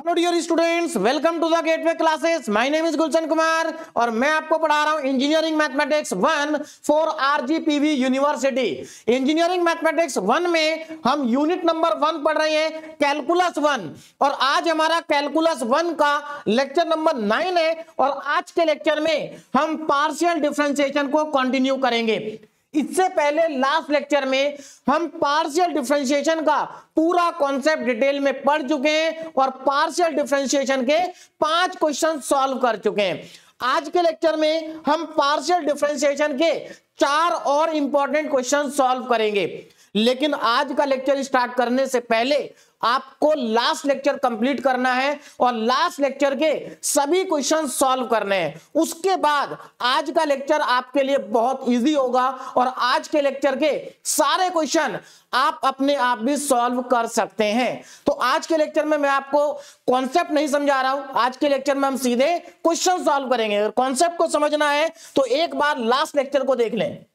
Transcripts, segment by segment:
Hello dear students, welcome to the gateway classes. My name is Gulshan Kumar और मैं आपको पढ़ा रहा हूं engineering mathematics 1 for RGPV university. Engineering mathematics 1 में हम यूनिट नंबर 1 पढ़ रहे हैं, कैलकुलस 1। और आज हमारा कैलकुलस 1 का लेक्चर नंबर 9 है और आज के लेक्चर में हम पार्शियल डिफरेंशिएशन को कंटिन्यू करेंगे। इससे पहले लास्ट लेक्चर में हम पार्शियल डिफरेंशिएशन का पूरा कॉन्सेप्ट डिटेल में पढ़ चुके हैं और पार्शियल डिफरेंशिएशन के 5 क्वेश्चन सॉल्व कर चुके हैं। आज के लेक्चर में हम पार्शियल डिफरेंशिएशन के 4 और इंपॉर्टेंट क्वेश्चन सॉल्व करेंगे। लेकिन आज का लेक्चर स्टार्ट करने से पहले आपको लास्ट लेक्चर कंप्लीट करना है और लास्ट लेक्चर के सभी क्वेश्चन सॉल्व करने हैं। उसके बाद आज का लेक्चर आपके लिए बहुत इजी होगा और आज के लेक्चर के सारे क्वेश्चन आप अपने आप भी सॉल्व कर सकते हैं। तो आज के लेक्चर में मैं आपको कॉन्सेप्ट नहीं समझा रहा हूं, आज के लेक्चर में हम सीधे क्वेश्चन सॉल्व करेंगे। अगर कॉन्सेप्ट को समझना है तो एक बार लास्ट लेक्चर को देख लें।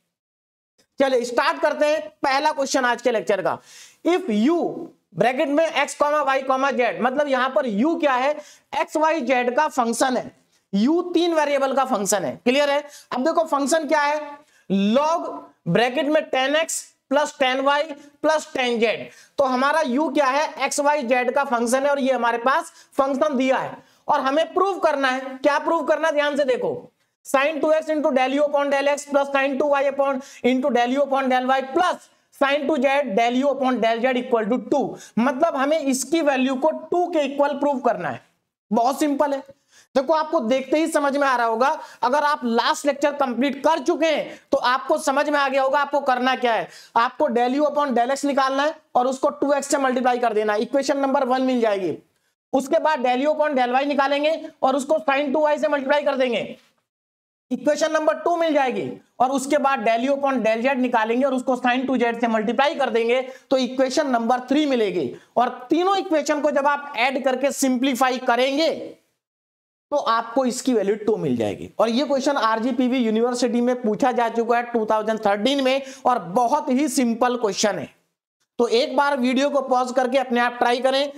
चलिए स्टार्ट करते हैं पहला क्वेश्चन आज के लेक्चर का। इफ यू ब्रैकेट में x, y, z, मतलब यहां पर u क्या है, x, y, z का फंक्शन है। u 3 वेरिएबल का फंक्शन है, क्लियर है। अब देखो फंक्शन क्या है, log ब्रैकेट में 10x plus 10y plus 10z। तो हमारा u क्या है, x, y, z का फंक्शन है और ये हमारे पास फंक्शन दिया है और हमें प्रूव करना है। क्या प्रूव करना है, ध्यान से देखो, sin 2x into del u upon del x plus sin 2y upon into del u upon del y plus sin 2z del u upon del z equal to 2। मतलब हमें इसकी वैल्यू को 2 के इक्वल प्रूव करना है। बहुत simple है। देखो आपको देखते ही समझ में आ रहा होगा, अगर आप लास्ट लेक्चर कंप्लीट कर चुके हैं तो आपको समझ में आ गया होगा आपको करना क्या है। आपको del u upon del x निकालना है और उसको 2x से मल्टीप्लाई कर देना, इक्वेशन नंबर 1 मिल जाएगी। उसके बाद del u upon del y निकालेंगे और उसको sin 2y से मल्टीप्लाई कर देंगे, इक्वेशन नंबर 2 मिल जाएगी। और उसके बाद del u upon del z निकालेंगे और उसको sin 2z से मल्टीप्लाई कर देंगे तो इक्वेशन नंबर 3 मिलेगी। और तीनों इक्वेशन को जब आप ऐड करके सिंप्लीफाई करेंगे तो आपको इसकी वैल्यू 2 मिल जाएगी। और ये क्वेश्चन आरजीपीवी यूनिवर्सिटी में पूछा जा चुका है 2013 में और बहुत ही सिंपल क्वेश्चन है। तो एक बार वीडियो को पॉज करके अपने आप ट्राई करें,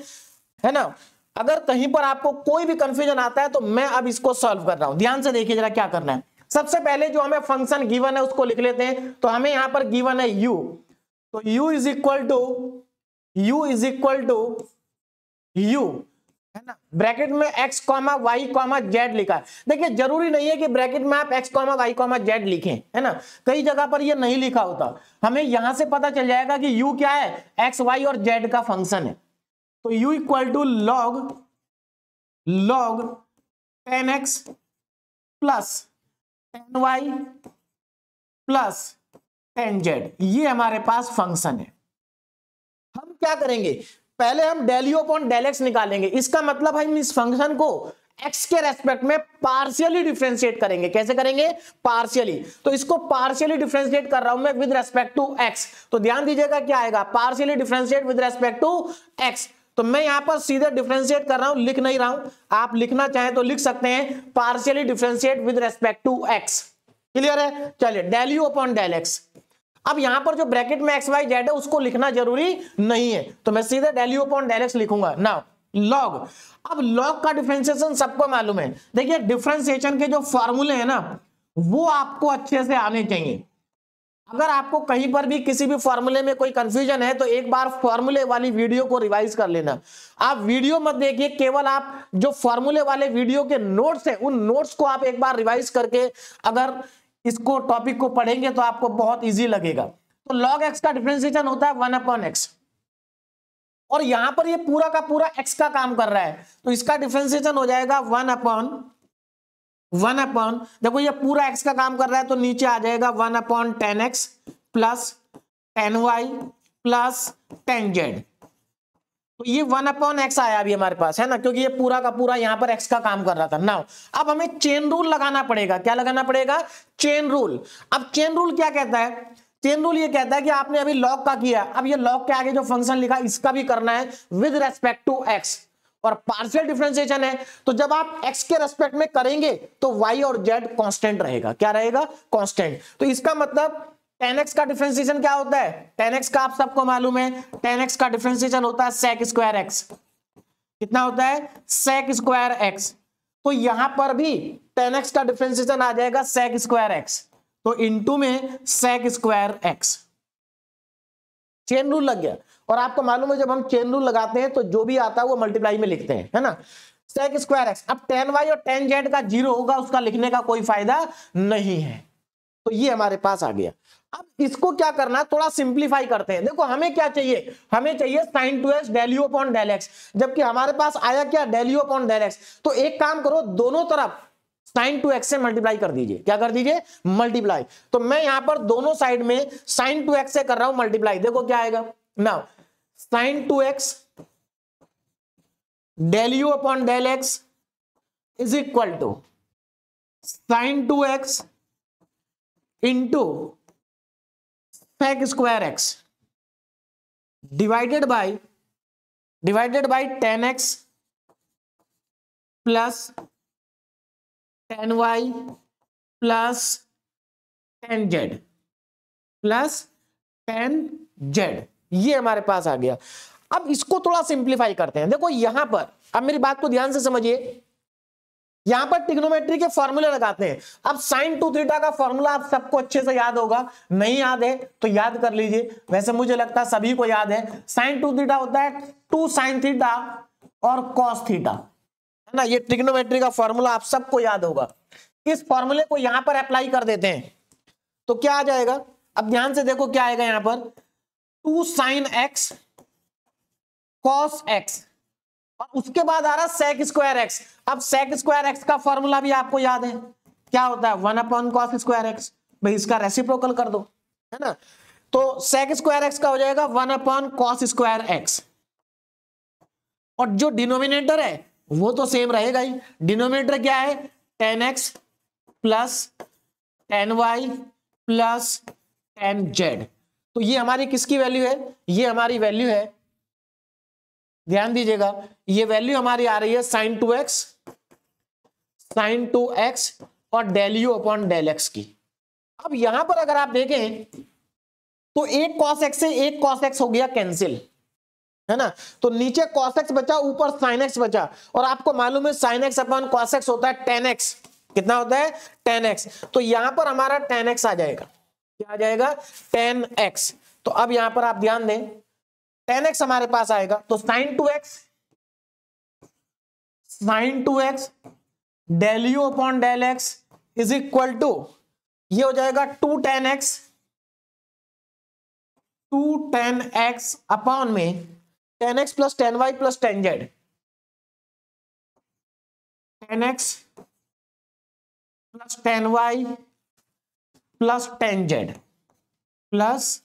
है ना। अगर कहीं पर आपको कोई भी कंफ्यूजन आता है तो मैं अब इसको सॉल्व कर रहा हूं। ध्यान से देखिए जरा क्या करना है। सबसे पहले जो हमें फंक्शन गिवन है उसको लिख लेते हैं। तो हमें यहां पर गिवन है u, तो u is equal to u, है ना, ब्रैकेट में x, y, z लिखा है। देखिए जरूरी नहीं है कि ब्रैकेट में आप x, y, z लिखें, है ना। कई जगह पर ये नहीं लिखा होता। हमें यहां से पता चल जाएगा कि u क्या है, x, y और z का फंक्शन है। तो u equal to log 10x plus 10y plus 10z, ये हमारे पास फंक्शन है। हम क्या करेंगे, पहले हम del u upon del x निकालेंगे। इसका मतलब हम इस फंक्शन को x के रेस्पेक्ट में पार्शियली डिफरेंशिएट करेंगे। कैसे करेंगे, पार्शियली। तो इसको पार्शियली डिफरेंशिएट कर रहा हूं मैं विद रेस्पेक्ट टू x। तो ध्यान दीजिएगा क्या आएगा, partially differentiate with respect to x। तो मैं यहां पर सीधे डिफरेंशिएट कर रहा हूं, लिख नहीं रहा हूं। आप लिखना चाहें तो लिख सकते हैं partially differentiate with respect to x। Clear है। चलिए del u upon del x. अब यहां पर जो ब्रैकेट में x, y, z है उसको लिखना जरूरी नहीं है, तो मैं सीधे del u upon del x लिखूंगा। नाउ log, अब log का डिफरेंशिएशन सबको मालूम है। देखिए डिफरेंशिएशन के जो फॉर्मूले हैं ना वो आपको अच्छे से आने चाहिए। अगर आपको कहीं पर भी किसी भी फॉर्मूले में कोई कंफ्यूजन है तो एक बार फॉर्मूले वाली वीडियो को रिवाइज कर लेना। आप वीडियो मत देखिए, केवल आप जो फॉर्मूले वाले वीडियो के नोट्स हैं उन नोट्स को आप एक बार रिवाइज करके अगर इसको टॉपिक को पढ़ेंगे तो आपको बहुत इजी लगेगा। तो log x का डिफरेंशिएशन होता है 1 अपॉन x और यहां पर ये पूरा का पूरा x का काम कर रहा है तो इसका डिफरेंशिएशन हो जाएगा 1 अपॉन, देखो ये पूरा x का काम कर रहा है तो नीचे आ जाएगा 1 upon 10x plus 10y plus 10z। तो ये 1 अपॉन x आया अभी हमारे पास, है ना, क्योंकि ये पूरा का पूरा यहाँ पर x का काम कर रहा था। नाउ अब हमें चेन रूल लगाना पड़ेगा। क्या लगाना पड़ेगा, चेन रूल। अब चेन रूल क्या कहता है, चेन रूल ये कहता है कि आपने अभी log का किया, अब ये log के आगे जो फंक्शन लिखा इसका भी करना है विद रेस्पेक्ट टू x। और पार्शियल डिफरेंशिएशन है तो जब आप x के रेस्पेक्ट में करेंगे तो y और z कांस्टेंट रहेगा। क्या रहेगा, कांस्टेंट। तो इसका मतलब 10x का डिफरेंशिएशन क्या होता है, 10x का आप सबको मालूम है, 10x का डिफरेंशिएशन होता है sec स्क्वायर x। कितना होता है sec स्क्वायर x। तो यहां पर भी tan x का डिफरेंशिएशन आ जाएगा sec स्क्वायर x, तो इनटू में sec square x। Chain rule लग गया। और आपको मालूम है जब हम चेन रूल लगाते हैं तो जो भी आता है वो मल्टीप्लाई में लिखते हैं, है ना। sec स्क्वायर x, अब tan y और tan z का जीरो होगा, उसका लिखने का कोई फायदा नहीं है। तो ये हमारे पास आ गया। अब इसको क्या करना है, थोड़ा सिंप्लीफाई करते हैं। देखो हमें क्या चाहिए, हमें चाहिए sin 2x del u upon del x, जबकि हमारे पास आया क्या del u upon del x। तो एक काम करो, दोनों तरफ sin 2x से मल्टीप्लाई कर दीजिए। क्या कर दीजिए, मल्टीप्लाई। तो मैं यहां पर दोनों साइड में sin 2x से कर रहा हूं मल्टीप्लाई। देखो क्या आएगा, now sin 2x del u upon del x is equal to sin 2x into sec square x divided by tan x plus tan y plus tan z plus tan z। ये हमारे पास आ गया। अब इसको थोड़ा सिंप्लीफाई करते हैं। देखो यहां पर, अब मेरी बात को ध्यान से समझिए, यहां पर ट्रिग्नोमेट्री के फॉर्मूले लगाते हैं। अब sin 2 थीटा का फॉर्मूला आप सबको अच्छे से याद होगा, नहीं याद है तो याद कर लीजिए। वैसे मुझे लगता है सभी को याद है। sin 2 थीटा होता है 2 sin थीटा और cos थीटा, है ना। ये ट्रिग्नोमेट्री का फॉर्मूला आप सबको याद होगा। इस फॉर्मूले को यहां पर अप्लाई कर देते हैं तो क्या आ जाएगा, अब ध्यान से देखो क्या आएगा यहां पर, 2 sin x cos x और उसके बाद आ रहा sec स्क्वायर x। अब sec स्क्वायर x का फॉर्मूला भी आपको याद है, क्या होता है 1 अपॉन cos स्क्वायर x। भाई इसका रेसिप्रोकल कर दो, है ना। तो sec स्क्वायर x का हो जाएगा 1 अपॉन cos स्क्वायर x, और जो डिनोमिनेटर है वो तो सेम रहेगा ही। डिनोमिनेटर क्या है, tan x plus tan y plus tan z। तो ये हमारी किसकी वैल्यू है, ये हमारी वैल्यू है, ध्यान दीजिएगा, ये वैल्यू हमारी आ रही है sin 2x और del u upon del x की। अब यहां पर अगर आप देखें तो एक cos x से एक cos x हो गया कैंसिल, है ना। तो नीचे cos x बचा, ऊपर sin x बचा, और आपको मालूम है sin x upon cos x होता है tan x। कितना होता है tan x। तो यहां पर हमारा tan x आ जाएगा, क्या आ जाएगा tan x। तो अब यहां पर आप ध्यान दें, tan x हमारे पास आएगा तो sin 2x del u upon del x is equal to, ये हो जाएगा 2 tan x अपॉन में tan x plus tan y plus tan z, tan x plus tan y plus tan z plus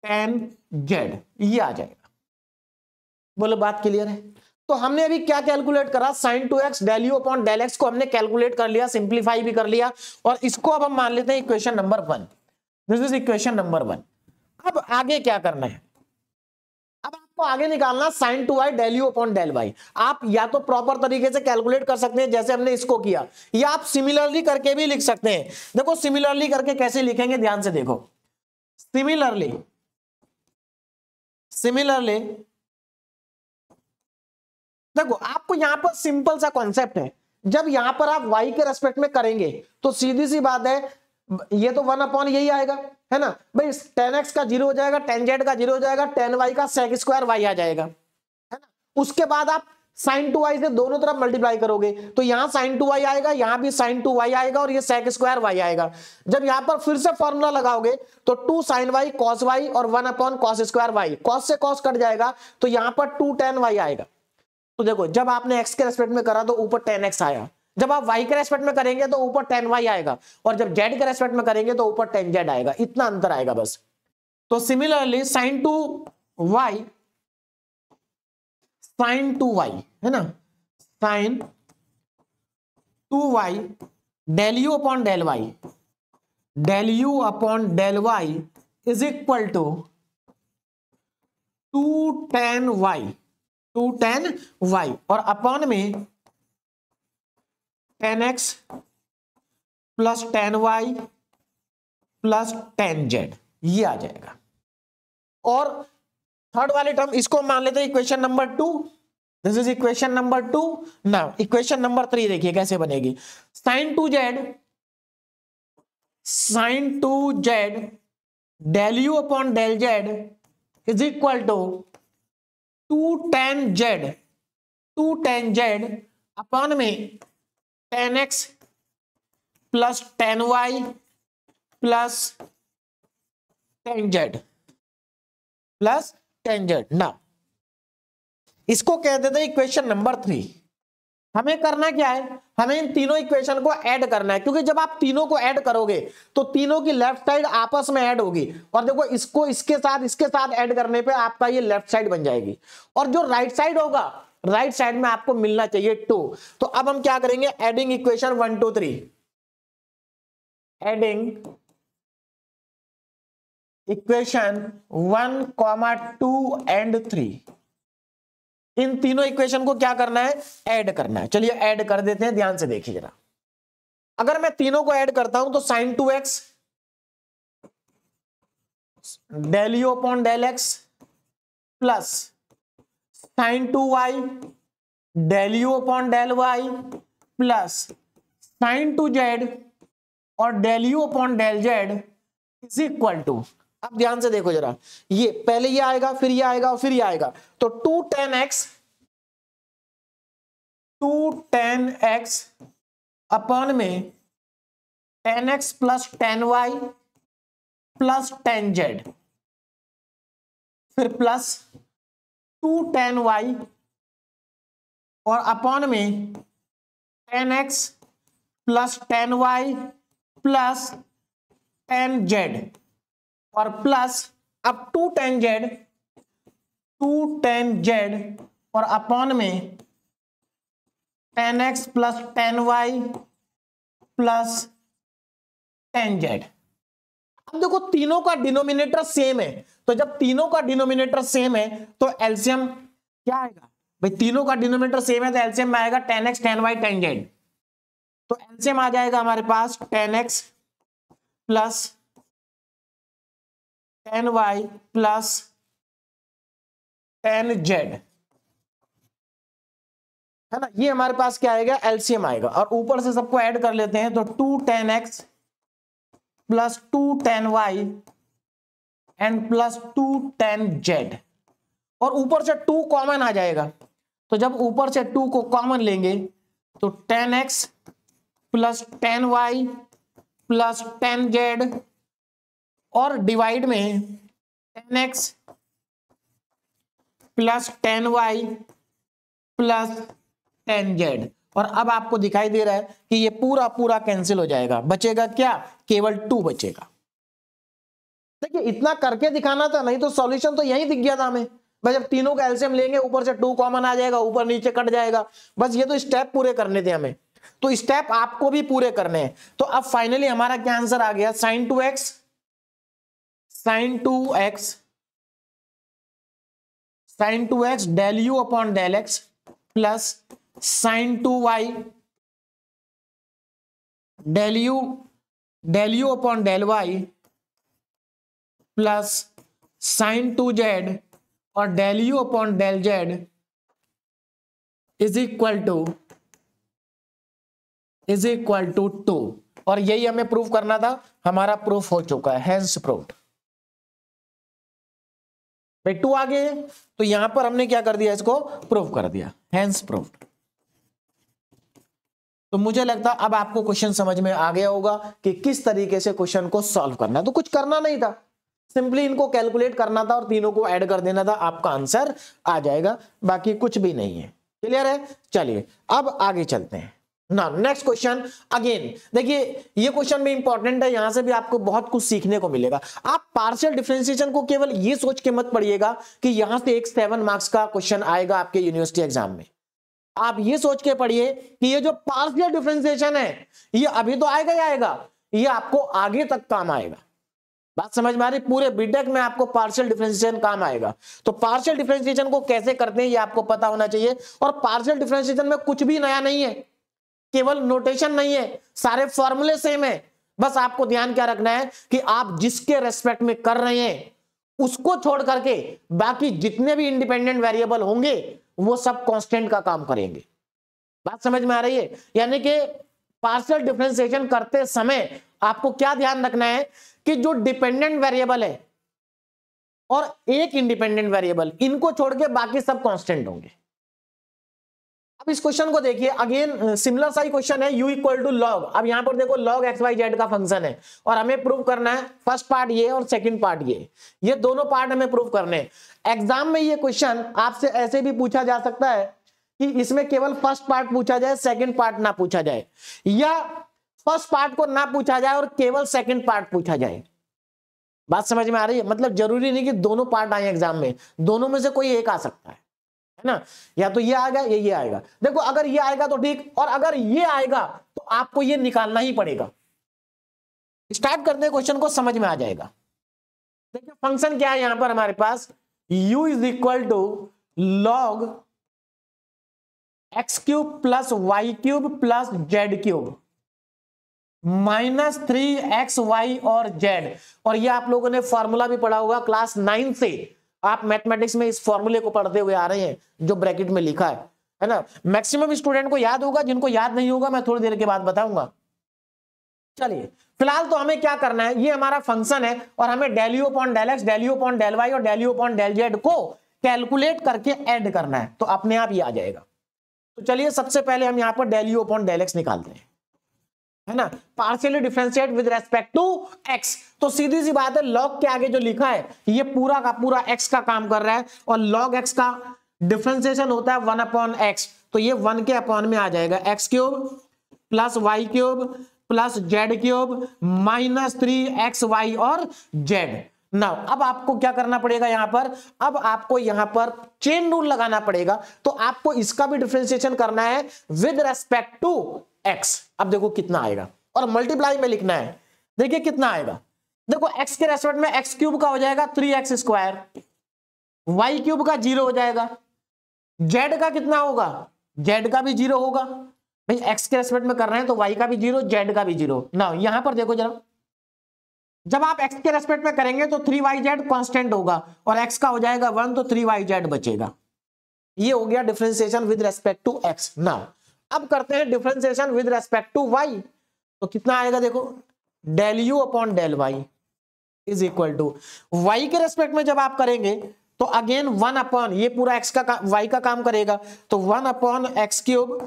tan z, ये आ जाएगा। बोलो बात clear है। तो हमने अभी क्या कैलकुलेट करा, sin 2x del u upon del x को हमने कैलकुलेट कर लिया, सिंप्लीफाई भी कर लिया, और इसको अब हम मान लेते हैं equation number 1। This is equation number 1। अब आगे क्या करना है, अब आपको आगे निकालना sin 2y del u upon del y। आप या तो प्रॉपर तरीके से कैलकुलेट कर सकते हैं जैसे हमने इसको किया, या आप सिमिलरली करके भी लिख सकते हैं। देखो सिमिलरली करके कैसे लिखेंगे, ध्यान से देखो। सिमिलरली देखो, आपको यहां पर सिंपल सा कॉन्सेप्ट है, जब यहां पर आप y के रेस्पेक्ट में करेंगे तो सीधी सी बात है, ये तो 1 अपॉन यही आएगा, है ना भाई। tan x का 0 हो जाएगा, tan z का 0 हो जाएगा, tan y का sec स्क्वायर y आ जाएगा, है ना। उसके बाद आप sin 2y से दोनों तरफ मल्टीप्लाई करोगे तो यहां sin 2y आएगा, यहां भी sin 2y आएगा, और ये sec स्क्वायर y आएगा। जब यहां पर फिर से फॉर्मूला लगाओगे तो 2 sin y cos y और 1 upon cos square y, cos से cos कट जाएगा तो यहां पर 2 tan y आएगा। तो देखो जब आपने x के रेस्पेक्ट में करा तो ऊपर tan x आया, जब आप y के रेस्पेक्ट में करेंगे तो ऊपर tan y आएगा, और जब z के रेस्पेक्ट में करेंगे तो ऊपर tan z आएगा। इतना अंतर आएगा बस। तो सिमिलरली sin 2y है ना, sin 2y del u upon del y is equal to 2 tan y और अपॉन में tan x plus tan y plus tan z, ये आ जाएगा। और थर्ड वाले टर्म इसको मान लेते हैं equation number 2। This is equation number 2। Now equation number 3 देखिए कैसे बनेगी। Sine two z del u upon del z is equal to 2 tan z upon में tan x plus tan y plus tan z plus tan z। ना इसको कह देते हैं equation number 3। हमें करना क्या है, हमें इन तीनों इक्वेशन को ऐड करना है, क्योंकि जब आप तीनों को ऐड करोगे तो तीनों की लेफ्ट साइड आपस में ऐड होगी, और देखो इसको इसके साथ ऐड करने पे आपका ये लेफ्ट साइड बन जाएगी, और जो राइट साइड होगा राइट साइड में आपको मिलना चाहिए 2। तो अब हम क्या करेंगे, adding equation 1 2 3, adding equation 1, 2 and 3। इन तीनों इक्वेशन को क्या करना है, ऐड करना है। चलिए ऐड कर देते हैं, ध्यान से देखिए जरा। अगर मैं तीनों को ऐड करता हूं तो sin 2x del u upon del x plus sin 2y del u upon del y plus sin 2z और del u upon del z is equal to, अब ध्यान से देखो जरा, ये पहले ये आएगा फिर ये आएगा और फिर ये आएगा, तो 2 tan x अपॉन में tan x plus tan y plus tan z, फिर प्लस 2 tan y और अपॉन में tan x plus tan y plus tan z और प्लस अब 2 tan z और अपॉन में tan x plus tan y plus tan z। अब देखो तीनों का डिनोमिनेटर सेम है, तो जब तीनों का डिनोमिनेटर सेम है तो एलसीएम क्या आएगा भाई, तीनों का डिनोमिनेटर सेम है तो एलसीएम में आएगा tan x tan y tan z। तो एलसीएम आ जाएगा हमारे पास tan x plus tan y plus tan z, है ना। ये हमारे पास क्या आएगा, एलसीएम आएगा, और ऊपर से सबको ऐड कर लेते हैं तो 2 tan x plus 2 tan y and plus 2 tan z, और ऊपर से 2 कॉमन आ जाएगा, तो जब ऊपर से 2 को कॉमन लेंगे तो tan x plus tan y plus tan z और डिवाइड में tan x plus tan y plus tan z, और अब आपको दिखाई दे रहा है कि ये पूरा पूरा कैंसिल हो जाएगा, बचेगा क्या, केवल 2 बचेगा। देखिए इतना करके दिखाना था, नहीं तो सॉल्यूशन तो यही दिख गया था हमें भाई, जब तीनों का एलसीएम लेंगे ऊपर से 2 कॉमन आ जाएगा, ऊपर नीचे कट जाएगा, बस ये तो स्टेप पूरे करने थे हमें, तो स्टेप आपको भी पूरे करने हैं। तो अब फाइनली हमारा क्या आंसर आ गया, sin 2x del u upon del x plus sin 2y del u upon del y plus sin 2z और del u upon del z is equal to 2, और यही हमें प्रूफ करना था, हमारा प्रूफ हो चुका है, हेंस प्रूव्ड। भाई 2 आ गए, तो यहां पर हमने क्या कर दिया, इसको प्रूफ कर दिया, हेंस प्रूव्ड। तो मुझे लगता अब आपको क्वेश्चन समझ में आ गया होगा कि किस तरीके से क्वेश्चन को सॉल्व करना है। तो कुछ करना नहीं था, सिंपली इनको कैलकुलेट करना था और तीनों को ऐड कर देना था, आपका आंसर आ जाएगा, बाकी कुछ भी नहीं है। क्लियर है, चलिए अब आगे चलते हैं ना। नेक्स्ट क्वेश्चन अगेन देखिए, ये क्वेश्चन भी इंपॉर्टेंट है, यहां से भी आपको बहुत कुछ सीखने को मिलेगा। आप पार्शियल डिफरेंशिएशन को केवल ये सोच के मत पढ़िएगा कि यहां से एक 7 मार्क्स का क्वेश्चन आएगा आपके यूनिवर्सिटी एग्जाम में। आप ये सोच के पढ़िए कि ये जो पार्शियल डिफरेंशिएशन है ये अभी तो आएगा ही आएगा, ये आपको आगे तक काम आएगा। बात समझ में आ रही, पूरे बीटेक में आपको पार्शियल डिफरेंशिएशन काम आएगा। तो पार्शियल डिफरेंशिएशन को कैसे करते हैं ये आपको पता होना चाहिए, और पार्शियल डिफरेंशिएशन में कुछ भी नया नहीं है, केवल नोटेशन नहीं है, सारे फॉर्मूले सेम है। बस आपको ध्यान क्या रखना है कि आप जिसके रेस्पेक्ट में कर रहे हैं उसको छोड़ करके बाकी जितने भी इंडिपेंडेंट वेरिएबल होंगे वो सब कांस्टेंट का काम करेंगे। बात समझ में आ रही है? यानी कि पार्शियल डिफरेंशिएशन करते समय आपको क्या ध्यान रखना है कि जो डिपेंडेंट वेरिएबल है और एक इंडिपेंडेंट वेरिएबल, इनको छोड़ के बाकी सब कांस्टेंट होंगे। अब इस क्वेश्चन को देखिए, अगेन सिमिलर सा ही क्वेश्चन है, u इक्वल टू लॉग। अब यहां पर देखो लॉग एक्स वाई जेड का फंक्शन है और हमें प्रूव करना है फर्स्ट पार्ट ये और सेकंड पार्ट ये दोनों पार्ट हमें प्रूव करने हैं। एग्जाम में ये क्वेश्चन आपसे ऐसे भी पूछा जा सकता है कि इसमें केवल फर्स्ट पार्ट पूछा जाए, सेकंड पार्ट ना पूछा जाए, या फर्स्ट पार्ट को ना पूछा जाए और केवल सेकंड पार्ट पूछा जाए। बात समझ में आ रही है? मतलब जरूरी नहीं कि दोनों पार्ट आए एग्जाम में, दोनों में से कोई एक आ सकता है ना, या तो ये आएगा या ये आएगा। देखो अगर ये आएगा तो ठीक, और अगर ये आएगा तो आपको ये निकालना ही पड़ेगा। स्टार्ट करते हैं, क्वेश्चन को समझ में आ जाएगा। देखिए फंक्शन क्या है यहां पर हमारे पास, u is equal to log x cube plus y cube plus z cube minus 3xy और z। और ये आप लोगों ने फॉर्मूला भी पढ़ा होगा क्लास 9 से, आप मैथमेटिक्स में इस फॉर्मूले को पढ़ते हुए आ रहे हैं जो ब्रैकेट में लिखा है ना। मैक्सिमम स्टूडेंट को याद होगा, जिनको याद नहीं होगा मैं थोड़ी देर के बाद बताऊंगा। चलिए फिलहाल तो हमें क्या करना है, ये हमारा फंक्शन है और हमें del u upon del x, del u upon del y और del u upon del z को कैलकुलेट करके ऐड करना है, तो अपने आप ये आ जाएगा। तो चलिए सबसे पहले हम यहां पर del u upon del x निकालते हैं, है ना। Partially differentiate with respect to x, तो सीधी सी बात है लॉग के आगे जो लिखा है ये पूरा का पूरा एक्स का काम कर रहा है, और लॉग एक्स का डिफरेंशिएशन होता है 1 अपॉन एक्स, तो ये 1 के अपॉन में आ जाएगा x cube plus y cube plus z cube minus 3xy और जेड। नाउ अब आपको क्या करना पड़ेगा यहां पर, अब आपको यहां पर चेन रूल लगाना पड़ेगा, तो आपको इसका भी डिफरेंशिएशन करना है विद रेस्पेक्ट टू एक्स। अब देखो कितना आएगा, और मल्टीप्लाई में लिखना है। देखिए कितना आएगा, देखो x के रेस्पेक्ट में एक्स क्यूब का हो जाएगा 3x स्क्वायर, वाई क्यूब का 0 हो जाएगा, z का कितना होगा, z का भी 0 होगा। भाई x के रेस्पेक्ट में कर रहे हैं तो y का भी 0, z का भी 0। ना यहां पर देखो जरा, जब आप x के रेस्पेक्ट में करेंगे तो 3yz कांस्टेंट होगा और x का हो जाएगा 1, तो 3yz बचेगा। ये हो गया differentiation with respect to x। Now अब करते हैं differentiation with respect to y, तो कितना आएगा देखो, del u upon del y is equal to, y के रेस्पेक्ट में जब आप करेंगे तो अगेन 1 अपॉन, ये पूरा x का y का काम करेगा, तो 1 upon x cube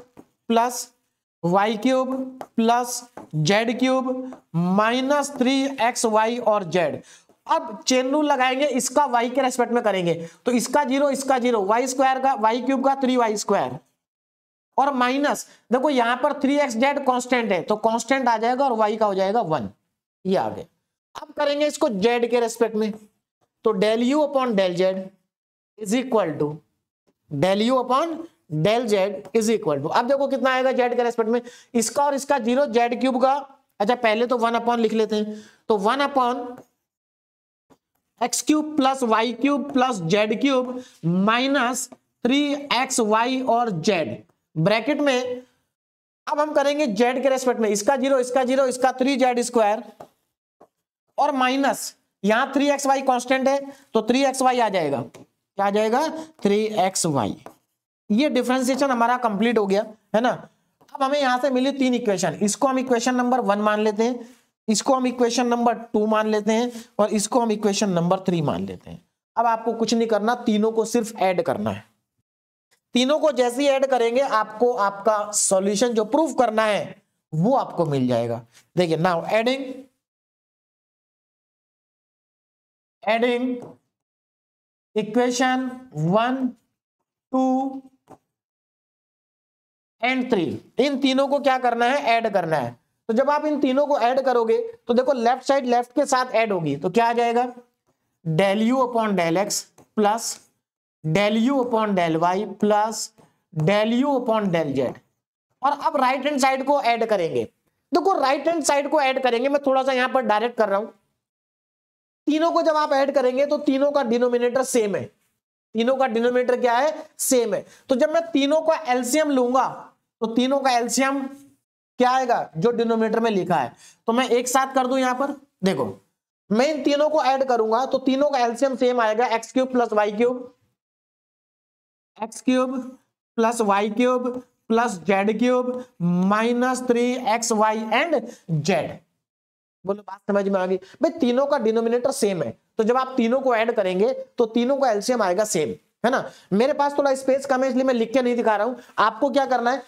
plus y cube plus z cube minus 3xy और z। अब चेन रूल लगाएंगे, इसका y के रेस्पेक्ट में करेंगे तो इसका 0 इसका 0, वाई स्क्वायर का वाई क्यूब का 3y स्क्वायर, और माइनस देखो यहां पर 3xz कांस्टेंट है तो कांस्टेंट आ जाएगा और y का हो जाएगा 1, ये आ गए। अब करेंगे इसको z के रेस्पेक्ट में, तो del u upon del z is equal to del u upon del z is equal to, अब देखो कितना आएगा जेड के रेस्पेक्ट में, इसका और इसका 0, जेड क्यूब का, अच्छा पहले तो 1 अपॉन लिख लेते हैं, तो 1 upon x cube plus y cube plus z cube minus 3xy और जेड ब्रैकेट में। अब हम करेंगे जेड के रेस्पेक्ट में, इसका 0 इसका 0 इसका 3z स्क्वायर, और माइनस यहां 3xy कांस्टेंट है तो 3xy आ जाएगा, क्या आ जाएगा 3xy। ये डिफरेंशिएशन हमारा कंप्लीट हो गया, है ना। अब हमें यहां से मिली 3 इक्वेशन, इसको हम इक्वेशन नंबर 1 मान लेते हैं, इसको हम इक्वेशन नंबर 2 मान लेते हैं, और इसको हम इक्वेशन नंबर 3 मान लेते हैं। अब आपको कुछ नहीं करना, तीनों को सिर्फ ऐड करना है। तीनों को जैसे ही ऐड करेंगे आपको आपका सॉल्यूशन जो प्रूफ करना है वो आपको मिल जाएगा। देखिए नाउ एडिंग इक्वेशन 1, 2 एंड 3, इन तीनों को क्या करना है, ऐड करना है। तो जब आप इन तीनों को ऐड करोगे तो देखो लेफ्ट साइड लेफ्ट के साथ ऐड होगी, तो क्या आ जाएगा, del u upon del x plus del u upon del y plus del u upon del z. और अब राइट हैंड साइड को ऐड करेंगे, देखो राइट हैंड साइड को ऐड करेंगे, मैं थोड़ा सा यहां पर डायरेक्ट कर रहा हूं। तीनों को जब आप ऐड करेंगे तो तीनों का डिनोमिनेटर सेम है, तीनों का डिनोमिनेटर क्या है, सेम है। तो जब मैं तीनों का एलसीएम लूंगा तो तीनों का एलसीएम क्या आएगा, जो डिनोमिनेटर में लिखा है। तो मैं एक साथ कर दूं यहां पर, देखो मैं इन तीनों को ऐड करूंगा तो तीनों का एलसीएम सेम आएगा, x cube plus y cube, x cube plus y cube plus z cube minus 3xy and z. बोलो बात समझ में आ गई? भाई तीनों का डिनोमिनेटर सेम है, तो जब आप तीनों को ऐड करेंगे तो तीनों का एलसीएम आएगा सेम, है ना। मेरे पास थोड़ा स्पेस कम है इसलिए मैं लिख के नहीं दिखा रहा हूं। आपको क्या करना है,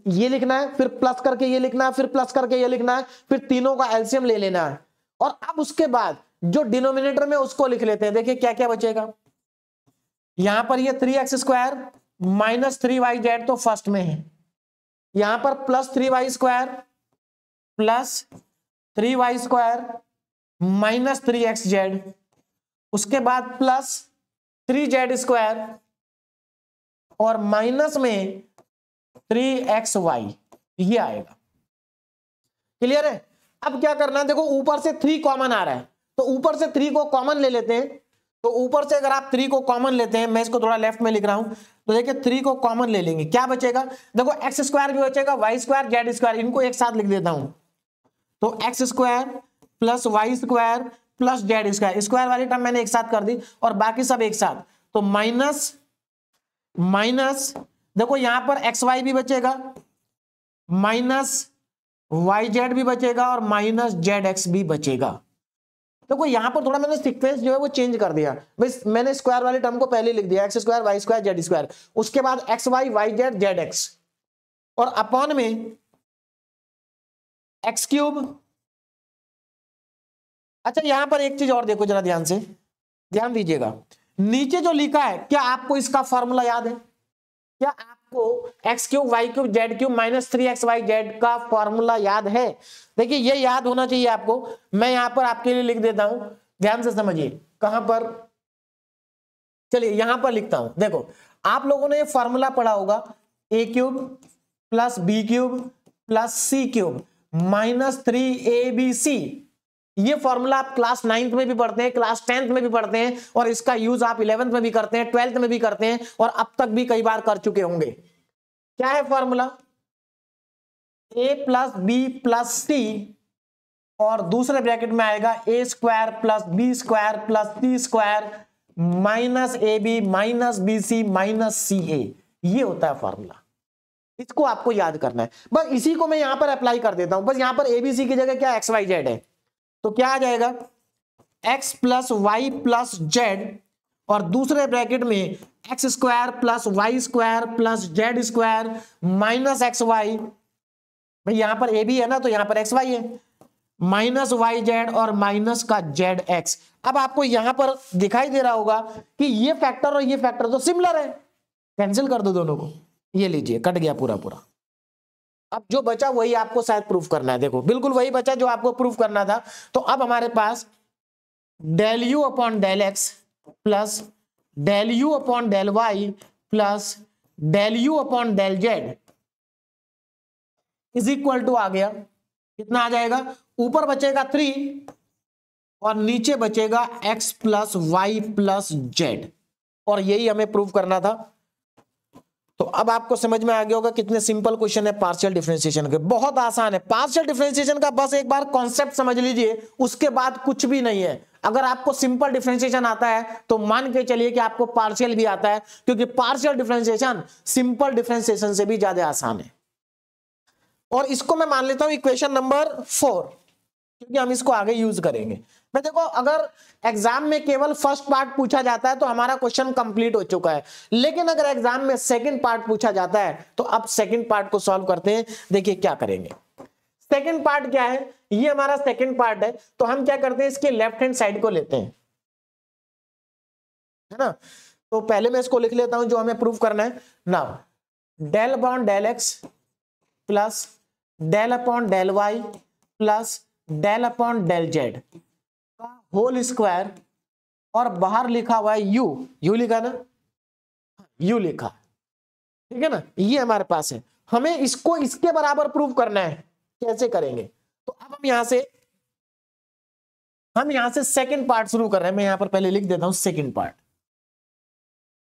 ये लिखना है, फिर प्लस करके ये लिखना है, फिर प्लस करके ये लिखना है, फिर तीनों का एलसीएम ले लेना है, और अब उसके बाद जो डिनोमिनेटर में उसको लिख लेते हैं। देखिए क्या क्या बचेगा, यहां पर ये 3x² माइनस 3yz तो फर्स्ट में है, यहां पर plus 3y² plus 3y² minus 3xz, उसके बाद प्लस 3z² और माइनस में 3xy, ये आएगा। क्लियर है? अब क्या करना है, देखो ऊपर से 3 कॉमन आ रहा है, तो ऊपर से 3 को कॉमन ले लेते हैं। तो ऊपर से अगर आप 3 को कॉमन लेते हैं, मैं इसको थोड़ा लेफ्ट में लिख रहा हूं, तो देखिए 3 को कॉमन ले लेंगे, क्या बचेगा, देखो x² भी बचेगा, y² z², इनको एक साथ लिख देता हूं। तो x² plus y² plus z², square वाली टर्म मैंने एक साथ कर दी और बाकी सब एक साथ, तो माइनस माइनस, देखो यहां पर xy भी बचेगा, माइनस yz भी बचेगा और माइनस zx भी बचेगा। देखो यहां पर थोड़ा मैंने सीक्वेंस जो है वो चेंज कर दिया, बस मैंने स्क्वायर वाली टर्म को पहले लिख दिया, x² y² z², उसके बाद xy yz zx और अपॉन में x³। अच्छा यहां पर एक चीज और देखो जरा ध्यान से, ध्यान दीजिएगा, नीचे जो लिखा है क्या आपको इसका फॉर्मूला याद है? क्या आपको x³ y³ z³ minus 3xyz का फॉर्मूला याद है? देखिए ये याद होना चाहिए आपको, मैं यहां पर आपके लिए लिख देता हूं, ध्यान से समझिए। कहां पर, चलिए यहां पर लिखता हूं। देखो आप लोगों ने ये फॉर्मूला पढ़ा होगा, a³ plus b³ plus c³ minus 3abc। ये फॉर्मूला आप क्लास 9th में भी पढ़ते हैं, क्लास 10th में भी पढ़ते हैं, और इसका यूज आप 11th में भी करते हैं, 12th में भी करते हैं, और अब तक भी कई बार कर चुके होंगे। क्या है formula, a plus b plus c और दूसरे ब्रैकेट में आएगा a² plus b² plus c² minus ab minus bc minus ca। ये होता है फॉर्मूला, इसको आपको याद करना है। बस इसी को मैं यहां पर अप्लाई कर देता हूं। बस यहां पर abc की जगह क्या xyz है, तो क्या आ जाएगा x plus y plus z और दूसरे ब्रैकेट में x² plus y² plus z² minus xy, भाई यहां पर a b है ना, तो यहां पर xy है, माइनस yz और माइनस का zx। अब आपको यहां पर दिखाई दे रहा होगा कि ये फैक्टर और ये फैक्टर तो सिमिलर है, कैंसिल कर दो दोनों को, ये लीजिए कट गया पूरा पूरा। अब जो बचा वही आपको शायद प्रूफ करना है, देखो बिल्कुल वही बचा जो आपको प्रूफ करना था। तो अब हमारे पास del u upon del x plus del u upon del y plus del u upon del z is equal to आ गया, कितना आ जाएगा, ऊपर बचेगा 3 और नीचे बचेगा x plus y plus z, और यही हमें प्रूव करना था। तो अब आपको समझ में आ गया होगा कितने सिंपल क्वेश्चन है पार्शियल डिफरेंशिएशन के, बहुत आसान है। पार्शियल डिफरेंशिएशन का बस एक बार कॉन्सेप्ट समझ लीजिए, उसके बाद कुछ भी नहीं है। अगर आपको सिंपल डिफरेंशिएशन आता है तो मान के चलिए कि आपको पार्शियल भी आता है, क्योंकि पार्शियल डिफरेंशिएशन सिंपल डिफरेंशिएशन से भी ज्यादा आसान है। और इसको मैं मान लेता हूं इक्वेशन नंबर 4, क्योंकि हम इसको आगे यूज करेंगे। मैं देखो अगर एग्जाम में केवल फर्स्ट पार्ट पूछा जाता है तो हमारा क्वेश्चन कंप्लीट हो चुका है, लेकिन अगर एग्जाम में सेकंड पार्ट पूछा जाता है तो अब सेकंड पार्ट को सॉल्व करते हैं। देखिए क्या करेंगे, सेकंड पार्ट क्या है, ये हमारा सेकंड पार्ट है। तो हम क्या करते हैं, इसके लेफ्ट हैंड साइड को लेते हैं, है ना। तो पहले मैं इसको लिख लेता हूं जो हमें प्रूव करना है। Now del upon del x plus del upon del y plus del upon del z का होल स्क्वायर, और बाहर लिखा हुआ है यू, यू लिखा ना, यू लिखा, ठीक है ना, ये हमारे पास है। हमें इसको इसके बराबर प्रूव करना है, कैसे करेंगे। तो अब हम यहां से सेकंड पार्ट शुरू कर रहे हैं। मैं यहां पर पहले लिख देता हूं सेकंड पार्ट।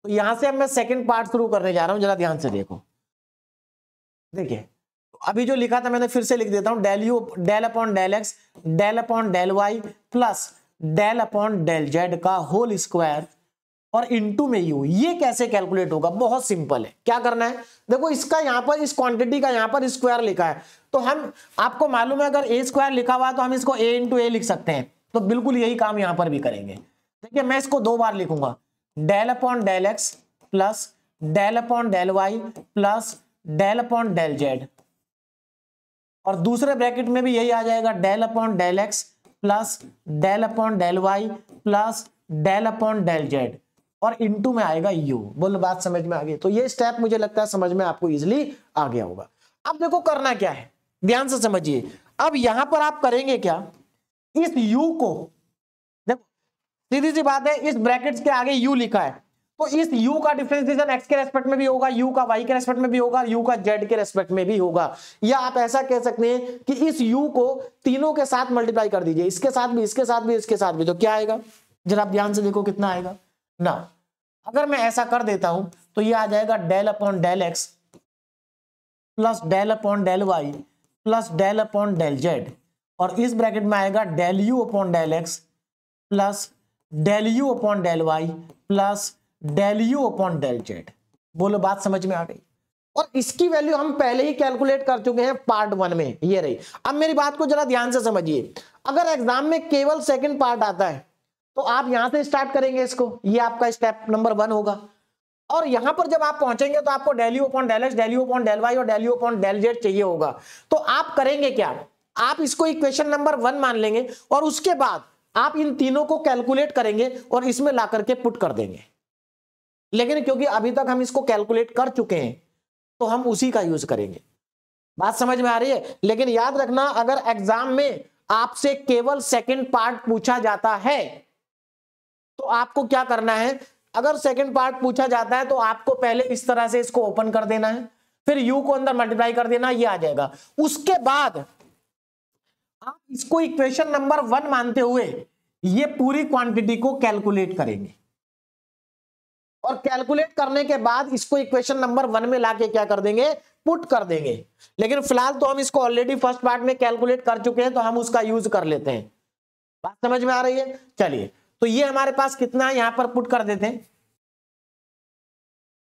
तो यहां से अब मैं सेकंड पार्ट शुरू करने जा रहा हूं, जरा ध्यान से देखो। देखिए अभी जो लिखा था मैंने फिर से लिख देता हूं, del u del upon del x del upon del y plus del upon del z का होल स्क्वायर और इनटू में यू। ये कैसे कैलकुलेट होगा? बहुत सिंपल है। क्या करना है, देखो इसका यहां पर इस क्वांटिटी का यहां पर स्क्वायर लिखा है, तो हम आपको मालूम है अगर ए स्क्वायर लिखा हुआ है तो हम इसको ए इंटू ए लिख सकते हैं, तो बिल्कुल यही काम यहां पर भी करेंगे। देखिए मैं इसको दो बार लिखूंगा, del upon del x plus del upon del y plus del upon del z, और दूसरे ब्रैकेट में भी यही आ जाएगा, del upon del x plus del upon del y plus del upon del z, और इनटू में आएगा यू। बोलो बात समझ में आ गई? तो ये स्टेप मुझे लगता है समझ में आपको इजीली आ गया होगा। अब देखो करना क्या है, ध्यान से समझिए। अब यहां पर आप करेंगे क्या, इस u को, देखो सीधी सी बात है, इस ब्रैकेट्स के आगे u लिखा है, तो इस u का डिफरेंशिएशन x के रेस्पेक्ट में भी होगा, u का y के रेस्पेक्ट में भी होगा, u का z के रेस्पेक्ट में भी होगा। या आप ऐसा कह सकते हैं कि इस u को तीनों के साथ मल्टीप्लाई कर दीजिए, इसके साथ भी, इसके साथ भी, इसके साथ भी, तो क्या आएगा जरा आप ध्यान से देखो कितना आएगा ना। अगर मैं ऐसा कर देता हूं तो ये आ जाएगा del upon del x plus del upon del y plus del upon del z, और इस ब्रैकेट में आएगा del u upon del x plus del u upon del y plus del u upon del z. बोलो बात समझ में आ गई? और इसकी वैल्यू हम पहले ही कैलकुलेट कर चुके हैं पार्ट 1 में, ये रही। अब मेरी बात को जरा ध्यान से समझिए, अगर एग्जाम में केवल सेकंड पार्ट आता है तो आप यहां से स्टार्ट करेंगे इसको, ये आपका स्टेप नंबर 1 होगा। और यहां पर जब आप पहुंचेंगे तो आपको del u upon del x, del u upon del y और del u upon del z चाहिए होगा। तो आप करेंगे क्या, आप इसको इक्वेशन नंबर 1 मान लेंगे और उसके बाद आप इन तीनों को कैलकुलेट करेंगे और इसमें ला करके पुट कर देंगे। लेकिन क्योंकि अभी तक हम इसको कैलकुलेट कर चुके हैं तो हम उसी का यूज करेंगे। बात समझ में आ रही है? लेकिन याद रखना, अगर एग्जाम में आपसे केवल सेकंड पार्ट पूछा जाता है तो आपको क्या करना है, अगर सेकंड पार्ट पूछा जाता है तो आपको पहले इस तरह से इसको ओपन कर देना है, फिर u को अंदर मल्टीप्लाई कर देना, ये आ जाएगा। उसके बाद आप इसको इक्वेशन नंबर 1 मानते हुए ये पूरी क्वांटिटी को कैलकुलेट करेंगे, और कैलकुलेट करने के बाद इसको इक्वेशन नंबर 1 में लाके क्या कर देंगे, पुट कर देंगे। लेकिन फिलहाल तो हम इसको ऑलरेडी फर्स्ट पार्ट में कैलकुलेट कर चुके हैं तो हम उसका यूज कर लेते हैं। बात समझ में आ रही है? चलिए, तो ये हमारे पास कितना है, यहां पर पुट कर देते हैं,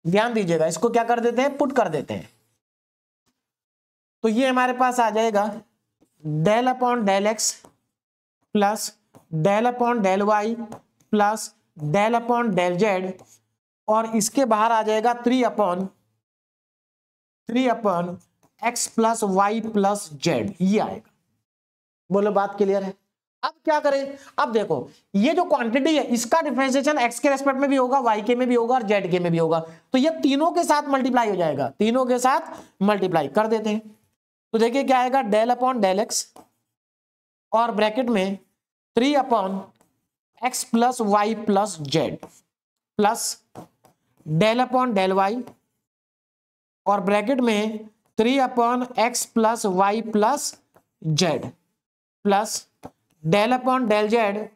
ध्यान दीजिएगा, इसको क्या कर देते हैं, पुट कर देते हैं। तो ये हमारे पास आ जाएगा del upon del x plus del upon del y plus del upon del z, और इसके बाहर आ जाएगा 3 upon x plus y plus z, ये आएगा। बोलो बात क्लियर है? अब क्या करें, अब देखो ये जो क्वांटिटी है इसका डिफरेंशिएशन x के रेस्पेक्ट में भी होगा, y के में भी होगा और z के में भी होगा, तो ये तीनों के साथ मल्टीप्लाई हो जाएगा, तीनों के साथ मल्टीप्लाई कर देते हैं। तो देखिए क्या आएगा, डेल अपॉन डेल एक्स और ब्रैकेट में 3 upon x plus y plus z plus del upon del y और ब्रैकेट में 3 upon x plus y plus z plus del upon del z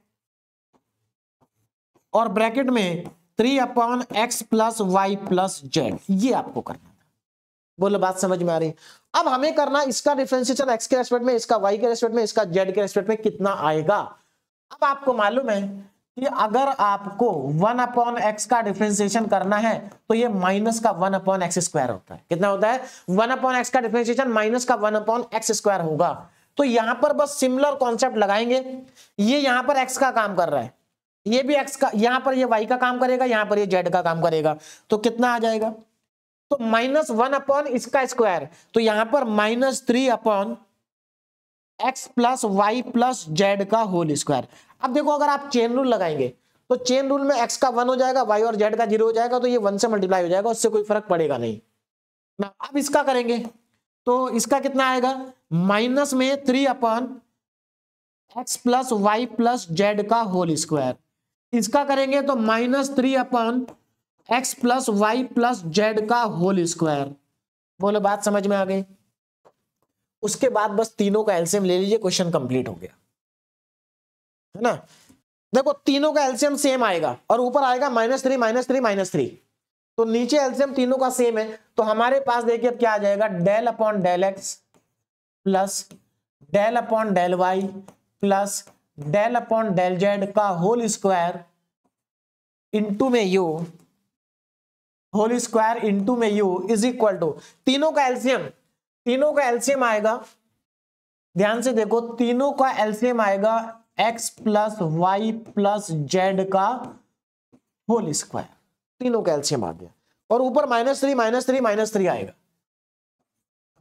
और ब्रैकेट में 3 upon x plus y plus z, ये आपको करना है। बोलो बात समझ में आ रही? अब हमें करना इसका डिफरेंशिएशन एक्स के रेस्पेक्ट में, इसका वाई के रेस्पेक्ट में, इसका जेड के रेस्पेक्ट में कितना आएगा। अब आपको मालूम है कि अगर आपको 1 अपॉन एक्स का डिफरेंशिएशन करना है तो ये माइनस का 1 अपॉन एक्स स्क्वायर होता है। कितना होता है? 1 अपॉन एक्स का डिफरेंशिएशन माइनस का 1 अपॉन एक्स स्क्वायर होगा। तो यहां पर बस सिमिलर कॉन्सेप्ट लगाएंगे, ये यहां पर x का काम कर रहा है, ये भी x का, यहां पर ये y का काम करेगा, यहां पर ये z का काम करेगा, तो कितना आ जाएगा, तो -1 अपॉन इसका स्क्वायर, तो यहां पर -3 upon x plus y plus z का होल स्क्वायर। अब देखो अगर आप चेन रूल लगाएंगे तो चेन रूल में x का 1 हो जाएगा, y और z का 0 हो जाएगा, तो ये 1 से मल्टीप्लाई हो जाएगा, उससे कोई फर्क पड़ेगा नहीं ना। अब इसका करेंगे तो इसका कितना आएगा, माइनस में 3 upon x plus y plus z का होल स्क्वायर। इसका करेंगे तो -3 upon x plus y plus z का होल स्क्वायर। बोलो बात समझ में आ गई? उसके बाद बस तीनों का एलसीएम ले लीजिए, क्वेश्चन कंप्लीट हो गया, है ना। देखो तीनों का एलसीएम सेम आएगा और ऊपर आएगा -3 -3 -3, तो नीचे एलसीएम तीनों का सेम है, तो हमारे पास देखिए अब क्या आ जाएगा, del upon del x plus del upon del y plus del upon del z का होल स्क्वायर इंटू में यू, होल स्क्वायर इंटू में यू इज इक्वल टू तीनों का एलसीएम आएगा, ध्यान से देखो, तीनों का एलसीएम आएगा x plus y plus z का होल स्क्वायर, तीनों का एलसीएम आ गया, और ऊपर माइनस थ्री आएगा,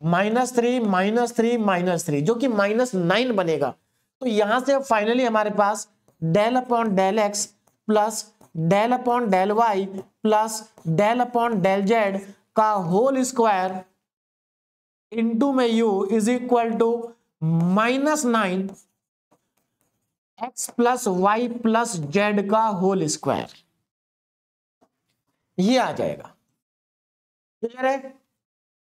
-3 जो कि -9 बनेगा। तो यहां से फाइनली हमारे पास del upon del x plus del upon del y plus del upon del z का होल स्क्वायर इंटू में u is equal to -9 x plus y plus z का होल स्क्वायर, ये आ जाएगा। क्लियर है?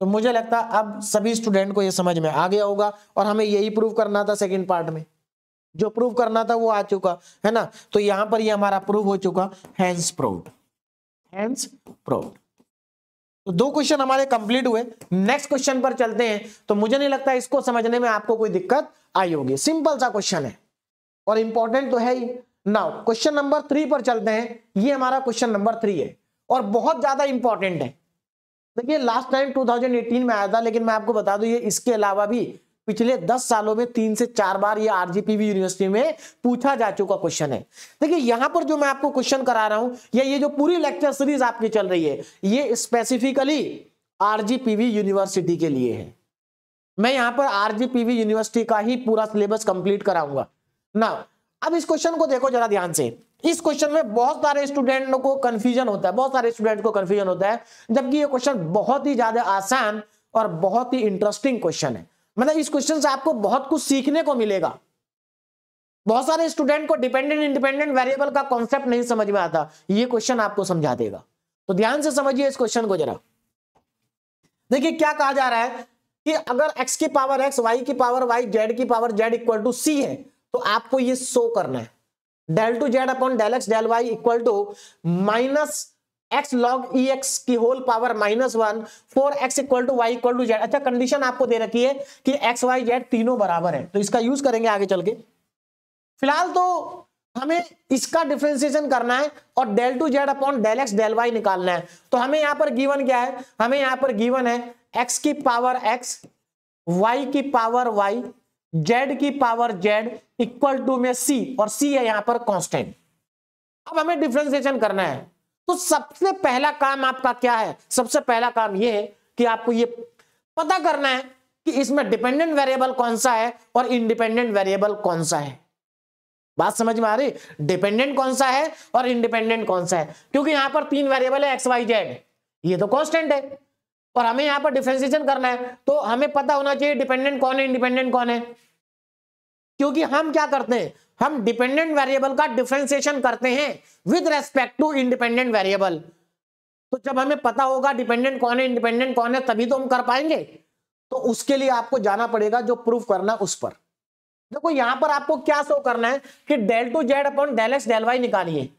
तो मुझे लगता है अब सभी स्टूडेंट को ये समझ में आ गया होगा, और हमें यही प्रूव करना था सेकंड पार्ट में, जो प्रूव करना था वो आ चुका है ना। तो यहां पर ये हमारा प्रूव हो चुका, हैंस प्रूव्ड। तो 2 क्वेश्चन हमारे कंप्लीट हुए। नेक्स्ट क्वेश्चन पर चलते हैं। तो मुझे नहीं लगता इसको समझने में आपको कोई दिक्कत आई होगी, सिंपल सा क्वेश्चन है और इंपॉर्टेंट तो है ही। नाउ क्वेश्चन नंबर 3 पर चलते हैं। ये हमारा क्वेश्चन नंबर 3 है और बहुत ज्यादा इंपॉर्टेंट है। देखिए लास्ट टाइम 2018 में आया था, लेकिन मैं आपको बता दूं ये इसके अलावा भी पिछले 10 सालों में 3 से 4 बार ये आरजीपीवी यूनिवर्सिटी में पूछा जा चुका क्वेश्चन है। देखिए यहां पर जो मैं आपको क्वेश्चन करा रहा हूं, या ये जो पूरी लेक्चर सीरीज आपकी चल रही है, ये स्पेसिफिकली आरजीपीवी यूनिवर्सिटी के लिए है। मैं यहां पर आरजीपीवी यूनिवर्सिटी का ही पूरा सिलेबस कंप्लीट कराऊंगा ना। अब इस क्वेश्चन को देखो जरा ध्यान से। इस क्वेश्चन में बहुत सारे स्टूडेंटों को कंफ्यूजन होता है, जबकि ये क्वेश्चन बहुत ही ज्यादा आसान और बहुत ही इंटरेस्टिंग क्वेश्चन है। मतलब इस क्वेश्चन से आपको बहुत कुछ सीखने को मिलेगा। बहुत सारे स्टूडेंट को डिपेंडेंट इंडिपेंडेंट वेरिएबल का कॉन्सेप्ट नहीं समझ में आता, ये क्वेश्चन आपको समझा देगा। तो ध्यान से समझिए इस क्वेश्चन को जरा। देखिए क्या कहा जा रहा है कि अगर x की पावर x, y की पावर y, z की power z equal to c है, तो आपको ये शो करना है del two z upon del x del y equal to minus x log e x की whole power -1 4 x equal to y equal to z. अच्छा condition आपको दे रखी है कि x y z तीनों बराबर है, तो इसका यूज करेंगे आगे चल के। फिलहाल तो हमें इसका डिफरेंशिएशन करना है और del two z upon del x del y निकालना है। तो हमें यहां पर गिवन क्या है, हमें यहां पर गिवन है x की पावर x, y की पावर y, z की पावर z इक्वल टू में c, और c है यहां पर कांस्टेंट। अब हमें डिफरेंशिएशन करना है, तो सबसे पहला काम आपका क्या है, सबसे पहला काम यह है कि आपको ये पता करना है कि इसमें डिपेंडेंट वेरिएबल कौन सा है और इंडिपेंडेंट वेरिएबल कौन सा है। बात समझ में आ रही? डिपेंडेंट कौन सा है और इंडिपेंडेंट कौन सा है, क्योंकि यहां पर 3 वेरिएबल है x y z, ये तो कांस्टेंट है और हमें यहां पर डिफरेंशिएशन करना है, तो हमें पता होना चाहिए डिपेंडेंट कौन है इंडिपेंडेंट कौन है। क्योंकि हम क्या करते हैं, हम डिपेंडेंट वेरिएबल का डिफरेंशिएशन करते हैं with respect to independent variable. तो जब हमें पता होगा डिपेंडेंट कौन है इंडिपेंडेंट कौन है, तभी तो हम कर पाएंगे। तो उसके लिए आपको जाना पड़ेगा जो प्रूफ करना उस पर। देखो यहां पर आपको क्या शो करना है कि del two z upon del x del y निकालिए।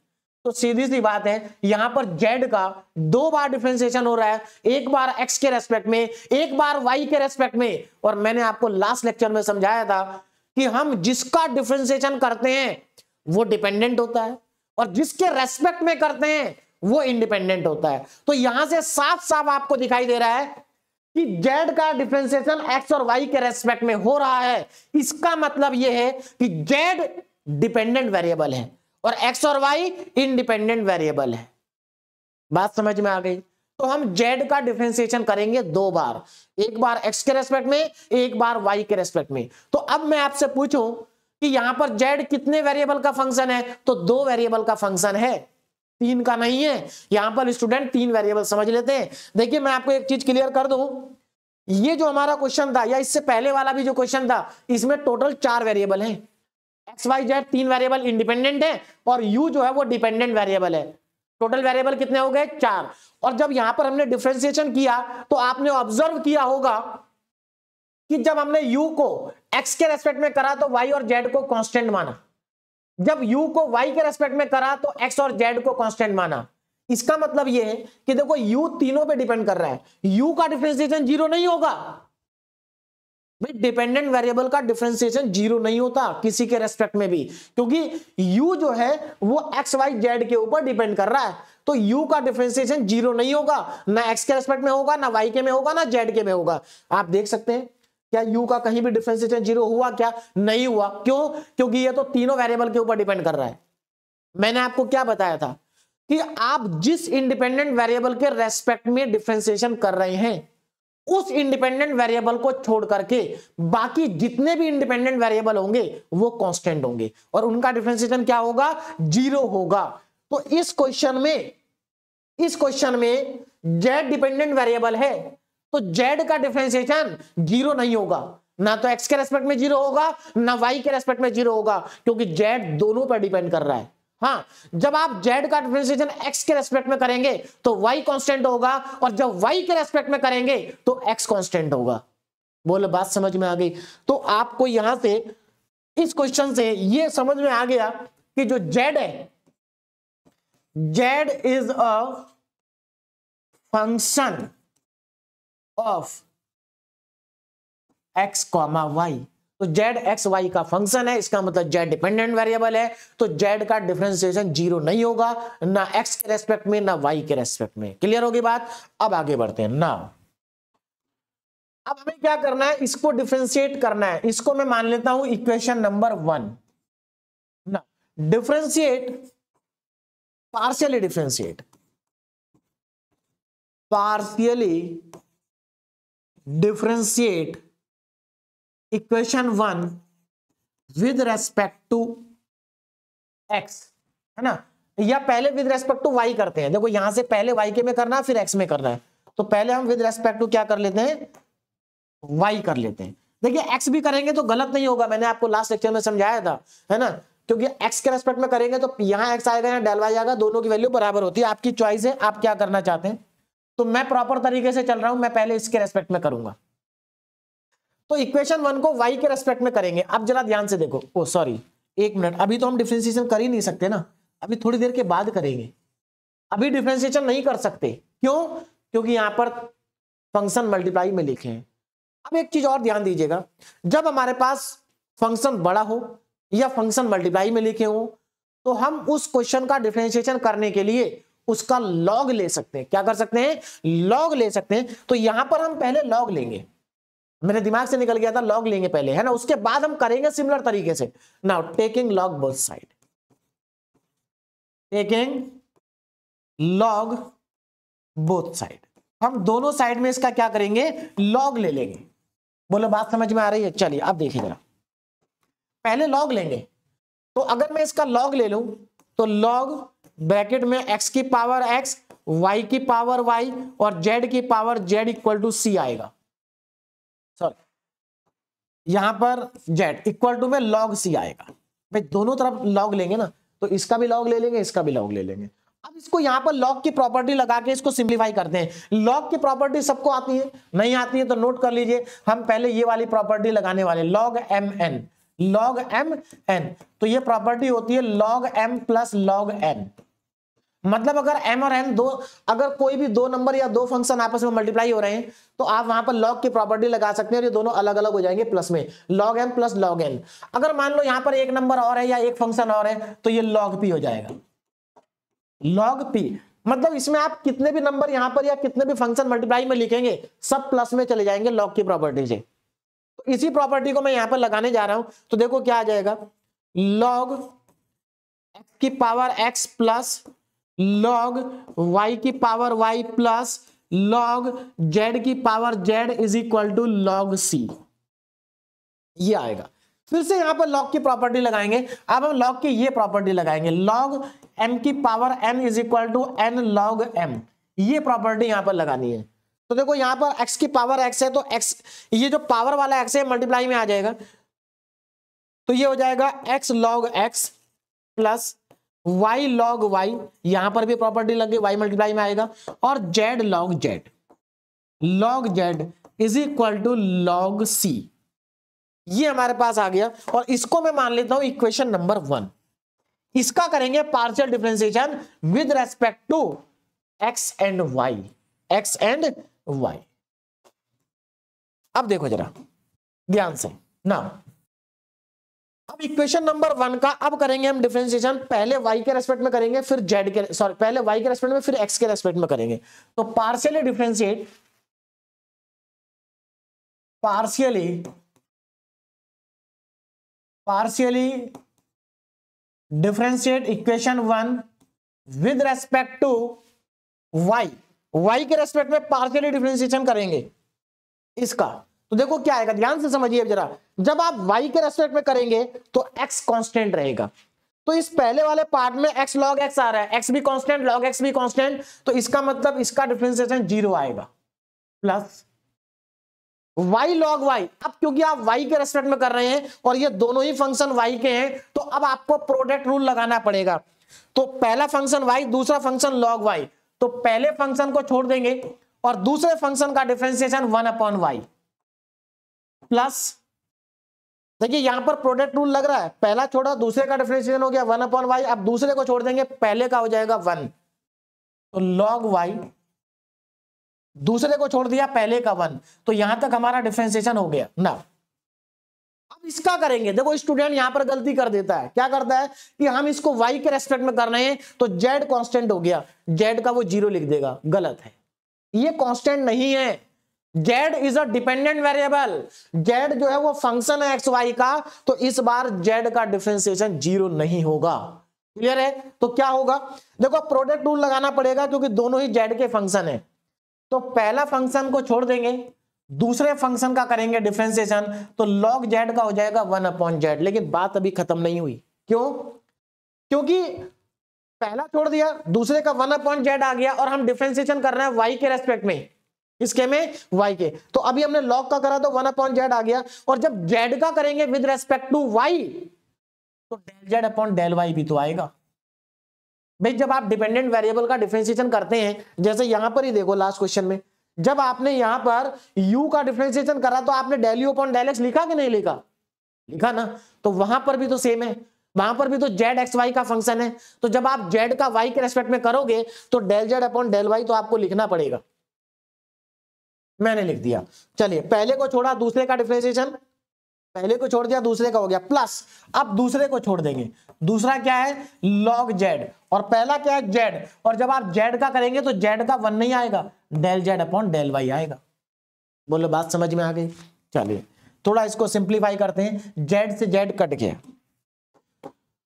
तो सीधी सी बात है, यहां पर जेड का 2 बार डिफरेंशिएशन हो रहा है, एक बार एक्स के रेस्पेक्ट में, एक बार वाई के रेस्पेक्ट में। और मैंने आपको लास्ट लेक्चर में समझाया था कि हम जिसका डिफरेंशिएशन करते हैं वो डिपेंडेंट होता है और जिसके रेस्पेक्ट में करते हैं वो इंडिपेंडेंट होता है। तो यहां से साफ साफ आपको दिखाई दे रहा है कि z का डिफरेंशिएशन x और y के रेस्पेक्ट में हो रहा है। इसका मतलब यह है कि z डिपेंडेंट वेरिएबल है और x और y इंडिपेंडेंट वेरिएबल है। बात समझ में आ गई? तो हम z का डिफरेंशिएशन करेंगे 2 बार, एक बार x के रेस्पेक्ट में, एक बार y के रेस्पेक्ट में। तो अब मैं आपसे पूछूं कि यहां पर z कितने वेरिएबल का फंक्शन है, तो 2 वेरिएबल का फंक्शन है, 3 का नहीं है। यहां पर स्टूडेंट 3 वेरिएबल समझ लेते हैं। देखिए मैं आपको एक चीज क्लियर कर दूं, ये जो हमारा क्वेश्चन था या इससे पहले वाला भी जो क्वेश्चन था, इसमें टोटल 4 वेरिएबल हैं। X y z 3 variable independent है और u जो है वो डिपेंडेंट वेरिएबल है। टोटल वेरिएबल कितने हो गए? 4। और जब यहां पर हमने डिफरेंशिएशन किया तो आपने ऑब्जर्व किया होगा कि जब हमने u को x के रेस्पेक्ट में करा तो y और z को कांस्टेंट माना, जब u को y के रेस्पेक्ट में करा तो x और z को कांस्टेंट माना। इसका मतलब ये है कि देखो u तीनों पे डिपेंड कर रहा है, u का डिफरेंशिएशन जीरो नहीं होगा भाई, डिपेंडेंट वेरिएबल का डिफरेंशिएशन जीरो नहीं होता किसी के रेस्पेक्ट में भी, क्योंकि u जो है वो x y z के ऊपर डिपेंड कर रहा है, तो u का डिफरेंशिएशन जीरो नहीं होगा, ना x के रेस्पेक्ट में होगा, ना y के में होगा, ना z के में होगा। आप देख सकते हैं क्या u का कहीं भी डिफरेंशिएशन जीरो हुआ क्या? नहीं हुआ। क्यों? क्योंकि ये तो तीनों वेरिएबल के ऊपर डिपेंड कर रहा है। मैंने आपको क्या बताया था कि आप जिस इंडिपेंडेंट वेरिएबल के रेस्पेक्ट में डिफरेंशिएशन कर रहे हैं, उस इंडिपेंडेंट वेरिएबल को छोड़ करके बाकी जितने भी इंडिपेंडेंट वेरिएबल होंगे वो कांस्टेंट होंगे और उनका डिफरेंशिएशन क्या होगा? जीरो होगा। तो इस क्वेश्चन में z डिपेंडेंट वेरिएबल है तो z का डिफरेंशिएशन जीरो नहीं होगा, ना तो x के रेस्पेक्ट में जीरो होगा, ना y के रेस्पेक्ट में जीरो होगा, क्योंकि z दोनों पर डिपेंड कर रहा है। हाँ, जब आप z का डिफरेंशिएशन x के रेस्पेक्ट में करेंगे तो y कांस्टेंट होगा और जब y के रेस्पेक्ट में करेंगे तो x कांस्टेंट होगा। बोलो बात समझ में आ गई? तो आपको यहां से इस क्वेश्चन से ये समझ में आ गया कि जो z है, z is a function of x, y। तो z x y का फंक्शन है, इसका मतलब z डिपेंडेंट वेरिएबल है, तो z का डिफरेंशिएशन जीरो नहीं होगा, ना x के रेस्पेक्ट में ना y के रेस्पेक्ट में। क्लियर होगी बात? अब आगे बढ़ते हैं। नाउ अब हमें क्या करना है? इसको डिफरेंशिएट करना है। इसको मैं मान लेता हूं इक्वेशन नंबर 1 ना। Differentiate, partially differentiate equation 1 with respect to x, है ना, या पहले विद रेस्पेक्ट टू y करते हैं। देखो यहां से पहले y के में करना है फिर x में करना है, तो पहले हम विद रेस्पेक्ट टू क्या कर लेते हैं? y कर लेते हैं। देखिए x भी करेंगे तो गलत नहीं होगा, मैंने आपको लास्ट लेक्चर में समझाया था, है ना, क्योंकि x के रेस्पेक्ट में करेंगे तो यहाँ x आएगा, यहाँ डेल y आएगा, दोनों की वैल्यू बराबर होती है। आपकी चॉइस है आप क्या करना चाहते हैं। तो मैं प्रॉपर तरीके से चल रहा हूं, मैं पहले इसके रेस्पेक्ट में करूंगा। तो इक्वेशन 1 को y के रेस्पेक्ट में करेंगे। अब जरा ध्यान से देखो, ओ सॉरी एक मिनट, अभी तो हम डिफरेंशिएशन कर ही नहीं सकते ना, अभी थोड़ी देर के बाद करेंगे। अभी डिफरेंशिएशन नहीं कर सकते, क्यों? क्योंकि यहां पर फंक्शन मल्टीप्लाई में लिखे हैं। अब एक चीज और ध्यान दीजिएगा, जब हमारे पास फंक्शन बड़ा हो या फंक्शन मल्टीप्लाई में लिखे हो तो हम उस क्वेश्चन का डिफरेंशिएशन करने के लिए उसका लॉग ले सकते हैं। क्या कर सकते हैं? लॉग ले सकते हैं। तो यहां पर हम पहले लॉग लेंगे, मेरे दिमाग से निकल गया था, लॉग लेंगे पहले, है ना, उसके बाद हम करेंगे सिमिलर तरीके से। Now taking log both side, taking log both side, हम दोनों साइड में इसका क्या करेंगे? लॉग ले लेंगे। बोलो बात समझ में आ रही है? चलिए अब देखिए जरा, पहले लॉग लेंगे। तो अगर मैं इसका लॉग ले लूं तो लॉग ब्रैकेट में x की पावर x, y की पावर y और z की power z equal to c आएगा। सॉरी यहां पर z इक्वल टू में log c आएगा। भाई दोनों तरफ लॉग लेंगे ना, तो इसका भी लॉग ले लेंगे, इसका भी लॉग ले लेंगे। अब इसको यहां पर लॉग की प्रॉपर्टी लगा के इसको सिंप्लीफाई करते हैं। लॉग की प्रॉपर्टी सबको आती है? नहीं आती है तो नोट कर लीजिए, हम पहले ये वाली प्रॉपर्टी लगाने वाले, log mn, log mn। तो ये प्रॉपर्टी होती है log m plus log n। मतलब अगर m और n दो, अगर कोई भी दो नंबर या दो फंक्शन आपस में मल्टीप्लाई हो रहे हैं तो आप वहां पर log की प्रॉपर्टी लगा सकते हैं और ये दोनों अलग अलग हो जाएंगे प्लस में, log m plus log n। अगर मान लो यहां पर एक नंबर और है या एक फंक्शन और है तो ये log p हो जाएगा, log p। मतलब इसमें आप कितने भी नंबर यहां पर या कितने भी फंक्शन मल्टीप्लाई में लिखेंगे सब प्लस में चले जाएंगे log की प्रॉपर्टी से। तो इसी प्रॉपर्टी को मैं यहां पर लगाने जा रहा हूं, तो देखो क्या आ जाएगा, log x की पावर x प्लस log y की पावर y प्लस log z की power z is equal to log c, ये आएगा। फिर से यहां पर log की प्रॉपर्टी लगाएंगे। अब हम log की ये प्रॉपर्टी लगाएंगे, log m की power n is equal to n log m, ये प्रॉपर्टी यहां पर लगानी है। तो देखो यहां पर x की पावर x है तो x, ये जो पावर वाला x है मल्टीप्लाई में आ जाएगा, तो ये हो जाएगा x log x plus y log y, यहां पर भी प्रॉपर्टी लग गई, y मल्टीप्लाई में आएगा, और z log z is equal to log c, ये हमारे पास आ गया। और इसको मैं मान लेता हूं इक्वेशन नंबर 1। इसका करेंगे partial differentiation with respect to x and y, x and y. अब देखो जरा ध्यान से ना, अब इक्वेशन नंबर 1 का अब करेंगे हम डिफरेंशिएशन, पहले y के रेस्पेक्ट में करेंगे, फिर z के, सॉरी पहले y के रेस्पेक्ट में फिर x के रेस्पेक्ट में करेंगे। तो partially differentiate equation 1 with respect to y, y के रेस्पेक्ट में पार्शियली डिफरेंशिएशन करेंगे इसका। तो देखो क्या आएगा, ध्यान से समझिए जरा, जब आप y के रेस्पेक्ट में करेंगे तो x कांस्टेंट रहेगा। तो इस पहले वाले पार्ट में x log x आ रहा है, x भी कांस्टेंट log x भी कांस्टेंट, तो इसका मतलब इसका डिफरेंशिएशन 0 आएगा, प्लस y log y। अब क्योंकि आप y के रेस्पेक्ट में कर रहे हैं और ये दोनों ही फंक्शन y के हैं, तो अब आपको प्रोडक्ट रूल लगाना पड़ेगा। तो पहला फंक्शन y, दूसरा फंक्शन log y, तो पहले फंक्शन को छोड़ देंगे और दूसरे फंक्शन का डिफरेंशिएशन 1/y प्लस, देखिए यहां पर प्रोडक्ट रूल लग रहा है, पहला छोड़ा दूसरे का डिफरेंशिएशन हो गया 1/y, अब दूसरे को छोड़ देंगे पहले का हो जाएगा 1, तो log y, दूसरे को छोड़ दिया पहले का 1, तो यहां तक हमारा डिफरेंशिएशन हो गया ना। अब इसका करेंगे, देखो स्टूडेंट यहां पर गलती कर देता है, क्या करता है कि हम इसको y के रेस्पेक्ट में कर रहे हैं तो z कांस्टेंट हो गया, z का वो 0 लिख देगा, गलत है, ये कांस्टेंट नहीं है, z is a dependent variable, z जो है वो फंक्शन है एक्स वाई का, तो इस बार z का डिफरेंशिएशन 0 नहीं होगा। क्लियर है? तो क्या होगा, देखो प्रोडक्ट रूल लगाना पड़ेगा क्योंकि दोनों ही z के फंक्शन है, तो पहला फंक्शन को छोड़ देंगे, दूसरे फंक्शन का करेंगे डिफरेंशिएशन, तो log z का हो जाएगा 1/z। लेकिन बात अभी खत्म नहीं हुई, क्यों? क्योंकि पहला छोड़ दिया, दूसरे का 1/z आ गया और हम डिफरेंशिएशन कर रहे हैं y के रेस्पेक्ट में, इसके में y के, तो अभी हमने log का करा तो 1/z आ गया, और जब z का करेंगे विद रेस्पेक्ट टू y तो del z/del y भी तो आएगा। भाई जब आप डिपेंडेंट वेरिएबल का डिफरेंशिएशन करते हैं, जैसे यहां पर ही देखो लास्ट क्वेश्चन में, जब आपने यहां पर u का डिफरेंशिएशन करा तो आपने del u/del x लिखा कि नहीं लिखा? लिखा ना। तो वहां पर भी तो सेम है, वहां पर भी तो z x y का फंक्शन है, तो जब आप z का y के रेस्पेक्ट में करोगे तो del z/del y तो आपको लिखना पड़ेगा। मैंने लिख दिया, चलिए पहले को छोड़ा दूसरे का डिफरेंशिएशन, पहले को छोड़ दिया दूसरे का हो गया, प्लस अब दूसरे को छोड़ देंगे, दूसरा क्या है log z, और पहला क्या है z, और जब आप z का करेंगे तो z का 1 नहीं आएगा, del z/del y आएगा। बोलो बात समझ में आ गई? चलिए थोड़ा इसको सिंप्लीफाई करते हैं, z से z कट गया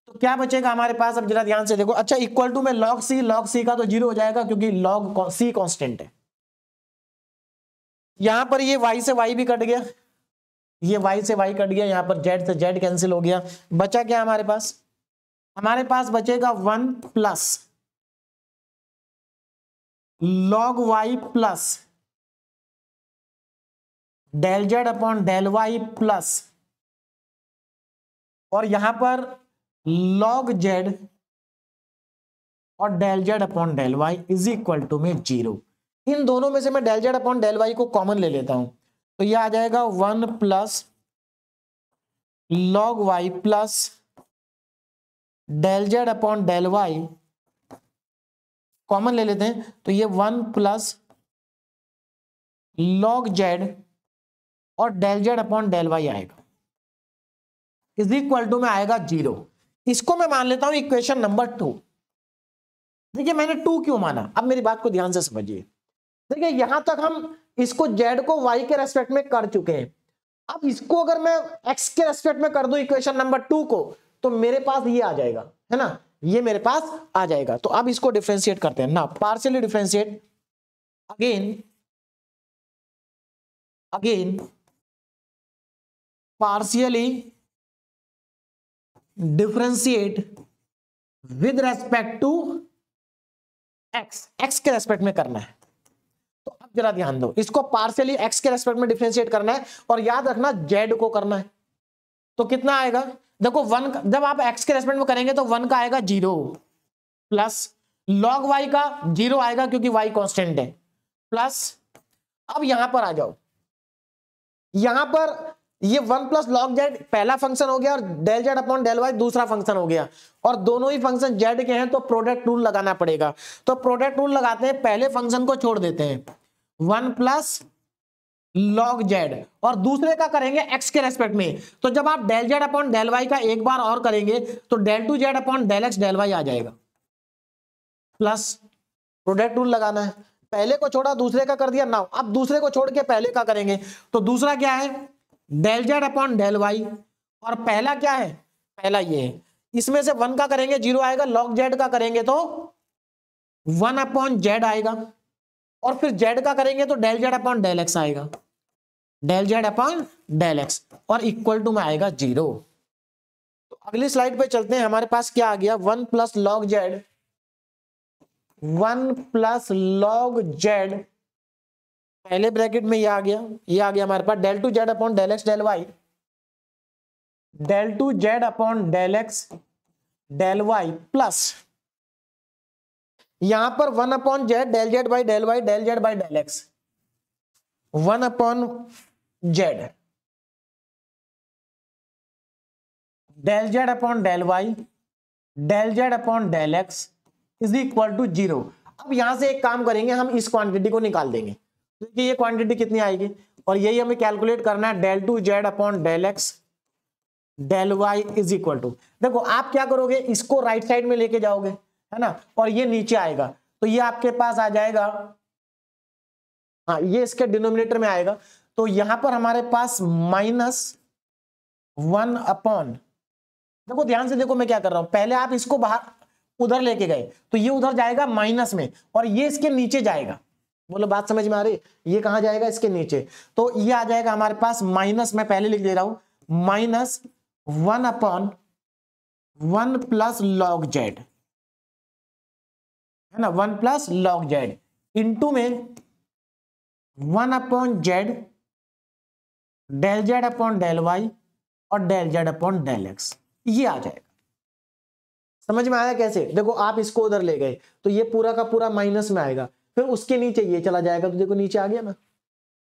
तो क्या बचेगा हमारे पास, अब जरा ध्यान से देखो। अच्छा इक्वल टू में log c का तो 0 हो जाएगा क्योंकि log c कांस्टेंट है। यहां पर ये y से y भी कट गया, ये y से y कट गया, यहां पर z से z कैंसिल हो गया, बचा क्या हमारे पास? हमारे पास बचेगा 1 plus log y plus del z/del y plus, और यहां पर log z और del z/del y is equal to में 0। इन दोनों में से मैं del z/del y को कॉमन ले लेता हूं, तो यह आ जाएगा 1 plus log y plus del z/del y, common ले लेते हैं, तो ये 1 प्लस log z और del z/del y आएगा, इज इक्वल टू में आएगा 0। इसको मैं मान लेता हूं इक्वेशन नंबर 2। देखिए मैंने 2 क्यों माना, अब मेरी बात को ध्यान से समझिए। देखिए यहां तक हम इसको z को y के रेस्पेक्ट में कर चुके हैं, अब इसको अगर मैं x के रेस्पेक्ट में कर दूं इक्वेशन नंबर 2 को, तो मेरे पास ये आ जाएगा, है ना, ये मेरे पास आ जाएगा। तो अब इसको डिफरेंशिएट करते हैं ना, partially differentiate, again partially differentiate with respect to x के रेस्पेक्ट में करना है। तो अब जरा ध्यान दो, इसको पार्शियली x के रेस्पेक्ट में डिफरेंशिएट करना है, और याद रखना z को करना है। तो कितना आएगा, देखो 1 जब आप x के रेस्पेक्ट में करेंगे तो 1 का आएगा 0, प्लस log y का 0 आएगा क्योंकि y कांस्टेंट है, प्लस अब यहां पर आ जाओ, यहां पर ये 1 प्लस लॉग जेड पहला फंक्शन हो गया और del z upon del y दूसरा फंक्शन हो गया, और दोनों ही फंक्शन जेड के हैं तो प्रोडक्ट रूल लगाना पड़ेगा। तो प्रोडक्ट रूल लगाते हैं, पहले फंक्शन को छोड़ देते हैं 1 प्लस लॉग जेड और दूसरे का करेंगे एक्स के रेस्पेक्ट में। तो जब आप del z upon del y का एक बार और करेंगे तो del two z upon del x del y आ जाएगा, प्लस प्रोडक्ट रूल लगाना है, पहले को छोड़ा दूसरे का कर दिया। नाउ अब दूसरे को छोड़ के पहले का करेंगे तो दूसरा क्या है del z upon del y, और पहला क्या है पहला ये है, इसमें से 1 का करेंगे 0 आएगा, लॉग जेड का करेंगे तो 1 अपॉन जेड आएगा, और फिर जेड का करेंगे तो del z upon del x आएगा, del z upon del x, और इक्वल टू में आएगा 0। तो अगली स्लाइड पे चलते हैं, हमारे पास क्या आ गया 1 plus log z, 1 plus log z, पहले ब्रैकेट में ये आ गया हमारे पास del two z upon del x del y, del two z upon del x del y, plus यहां पर 1 upon z del z by del y del z by del x, 1 upon z del z upon del y del z upon del x is equal to 0। अब यहां से एक काम करेंगे, हम इस क्वांटिटी को निकाल देंगे, क्योंकि ये क्वांटिटी कितनी आएगी, और यही हमें कैलकुलेट करना है, del two z upon del x del y is equal to, देखो आप क्या करोगे इसको राइट साइड में लेके जाओगे है ना, और ये नीचे आएगा तो ये आपके पास आ जाएगा, हाँ ये इसके डिनोमिनेटर में आएगा, तो यहां पर हमारे पास -1 अपॉन, देखो ध्यान से देखो मैं क्या कर रहा हूं, पहले आप इसको बाहर उधर लेके गए तो ये उधर जाएगा माइनस में, और ये इसके नीचे जाएगा, बोलो बात समझ में आ रही, ये कहां जाएगा इसके नीचे, तो ये आ जाएगा हमारे पास माइनस, मैं पहले लिख दे रहा हूं -1 अपॉन 1 प्लस लॉग जेड, है ना 1 प्लस लॉग जेड इंटू में 1 upon z del z upon del y और del z upon del x, ये आ जाएगा। समझ में आया कैसे, देखो आप इसको उधर ले गए तो ये पूरा का पूरा माइनस में आएगा, फिर उसके नीचे ये चला जाएगा तो देखो नीचे आ गया ना,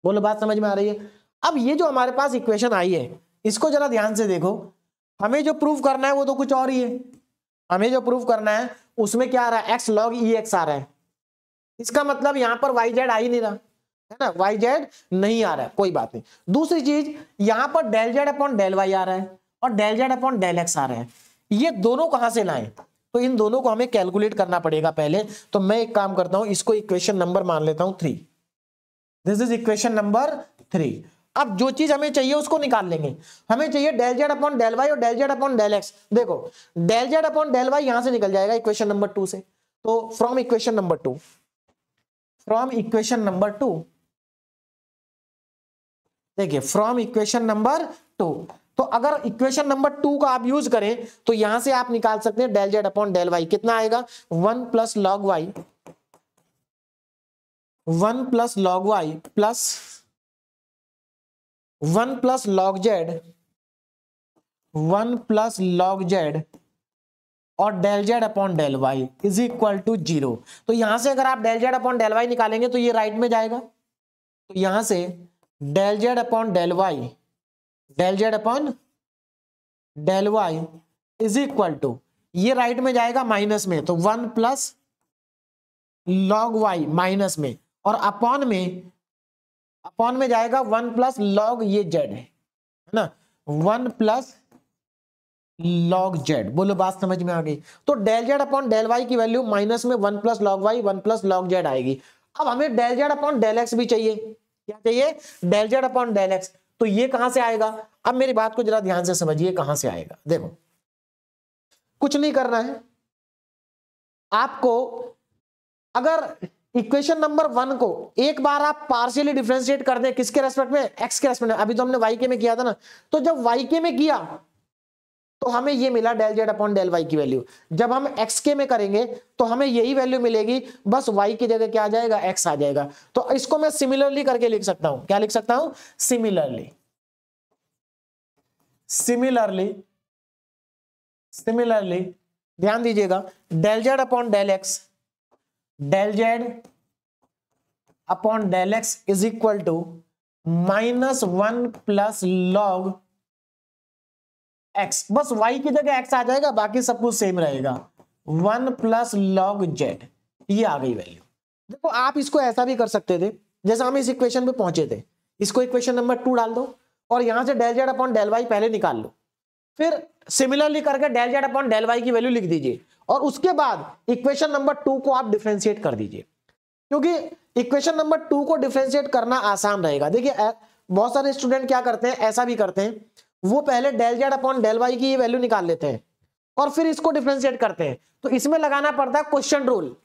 बोलो बात समझ में आ रही है। अब ये जो हमारे पास इक्वेशन आई है इसको जरा ध्यान से देखो, हमें जो प्रूव करना है वो तो कुछ और ही है, हमें जो प्रूव करना है उसमें क्या आ रहा है एक्स लॉग ई एक्स आ रहा है, इसका मतलब यहां पर वाई जेड आ ही नहीं रहा है ना, वाई जेड नहीं आ रहा है, कोई बात नहीं। दूसरी चीज यहां पर del z upon del y आ रहा है और del z upon del x आ रहा है, ये दोनों कहां से लाएं, तो इन दोनों को हमें कैलकुलेट करना पड़ेगा पहले। तो मैं एक काम करता हूं, इसको इक्वेशन नंबर मान लेता हूं 3, दिस इज इक्वेशन नंबर 3। अब जो चीज हमें चाहिए उसको निकाल लेंगे, हमें चाहिए del z upon del y और del z upon del x, देखो del z upon del y यहां से निकल जाएगा इक्वेशन नंबर 2 से, तो from equation number 2, from equation number 2, देखिए फ्रॉम इक्वेशन नंबर 2, तो अगर इक्वेशन नंबर 2 का आप यूज करें तो यहां से आप निकाल सकते हैं del z upon del y, कितना आएगा 1 plus log y, 1 plus log y plus 1 plus log z, 1 plus log z और del z upon del y is equal to 0। तो यहां से अगर आप del z upon del y निकालेंगे तो ये राइट में जाएगा, तो यहां से del z upon del y, del z upon del y is equal to, ये राइट में जाएगा माइनस में, तो 1 प्लस लॉग वाई माइनस में, और अपॉन में जाएगा 1 प्लस लॉग ये जेड है ना, 1 प्लस लॉग जेड, बोलो बात समझ में आ गई। तो del z upon del y की वैल्यू माइनस में 1 plus log y 1 plus log z आएगी। अब हमें del z upon del x भी चाहिए, क्या चाहिए del z upon del x, तो ये कहां से आएगा, अब मेरी बात को जरा ध्यान से समझिए कहां से आएगा। देखो कुछ नहीं करना है आपको, अगर इक्वेशन नंबर 1 को एक बार आप पार्शियली डिफरेंशिएट कर दें, किसके रेस्पेक्ट में एक्स के रेस्पेक्ट में, अभी तो हमने वाई के में किया था ना, तो जब वाई के में किया तो हमें ये मिला del z upon del y की वैल्यू, जब हम एक्स के में करेंगे तो हमें यही वैल्यू मिलेगी, बस वाई की जगह क्या आ जाएगा एक्स आ जाएगा। तो इसको मैं सिमिलरली करके लिख सकता हूं, क्या लिख सकता हूं सिमिलरली, सिमिलरली ध्यान दीजिएगा, del z upon del x, del z upon del x is equal to -1 plus log x, बस y की जगह x आ जाएगा, बाकी सब कुछ सेम रहेगा। 1 प्लस लॉग z, ये आ गई वैल्यू। देखो आप इसको ऐसा भी कर सकते थे, जैसे हम इस इक्वेशन पे पहुंचे थे, इसको इक्वेशन नंबर 2 डाल दो और यहां से del z upon del y पहले निकाल लो, फिर सिमिलरली करके del z upon del y की वैल्यू लिख दीजिए और उसके बाद इक्वेशन नंबर 2 को आप डिफरेंशिएट कर दीजिए, क्योंकि इक्वेशन नंबर 2 को डिफरेंशिएट करना आसान रहेगा। देखिए बहुत सारे स्टूडेंट क्या करते हैं, ऐसा भी करते हैं, वो पहले del z upon del y की वैल्यू निकाल लेते हैं और फिर इसको डिफरेंशिएट करते हैं, तो इसमें लगाना पड़ता है क्वेश्चन रूल,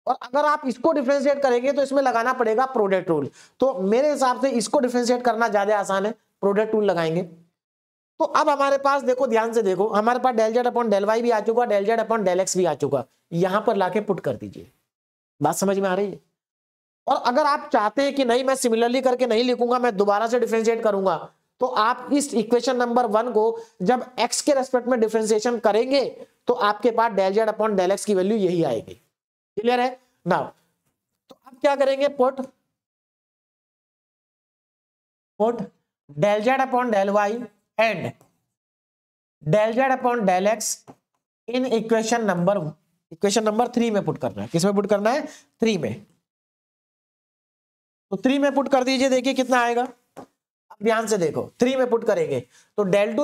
और अगर आप इसको डिफरेंशिएट करेंगे तो इसमें लगाना पड़ेगा प्रोडक्ट रूल। तो मेरे हिसाब से इसको डिफरेंशिएट करना ज्यादा आसान है, प्रोडक्ट रूल लगाएंगे। तो अब हमारे पास देखो, ध्यान से देखो, हमारे पास del z upon del y भी आ चुका, del z upon del x भी आ चुका, यहां पर लाके पुट कर दीजिए। बात समझ में आ रही है? और अगर आप चाहते हैं कि नहीं मैं सिमिलरली करके नहीं लिखूंगा, मैं दोबारा से डिफरेंशिएट करूंगा, तो आप इस इक्वेशन नंबर 1 को जब x के रेस्पेक्ट में डिफरेंशिएशन करेंगे तो आपके पास del z upon del x की वैल्यू यही आएगी। क्लियर है नाउ? तो अब क्या करेंगे, put del z upon del y and del z upon del x in equation number 3 में पुट करना है। किस में पुट करना है? 3 में। तो 3 में पुट कर दीजिए, देखिए कितना आएगा। अब ध्यान से देखो, 3 में पुट करेंगे तो del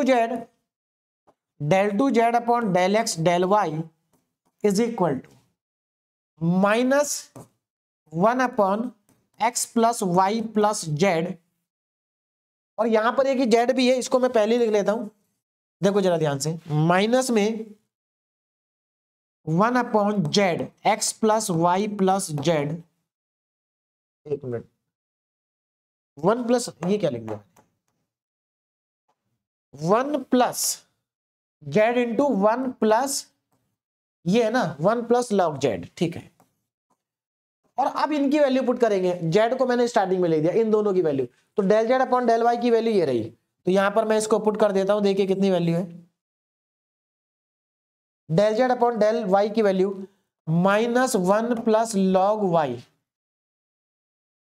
two z upon del x del y is equal to -1 upon x plus y plus z, और यहां पर एक जेड भी है, इसको मैं पहले लिख लेता हूं। देखो जरा ध्यान से, माइनस में 1 upon z x plus y plus z, एक मिनट, 1 प्लस, ये क्या लिख दिया, 1 प्लस जेड इंटू 1 प्लस, ये है ना 1 प्लस लॉग जेड, ठीक है। और अब इनकी वैल्यू पुट करेंगे, जेड को मैंने स्टार्टिंग में ले दिया, इन दोनों की वैल्यू, तो del z upon del y की वैल्यू ये रही, तो यहां पर मैं इसको पुट कर देता हूं, देखिए कितनी वैल्यू है, del z upon del y की value -1 plus log y,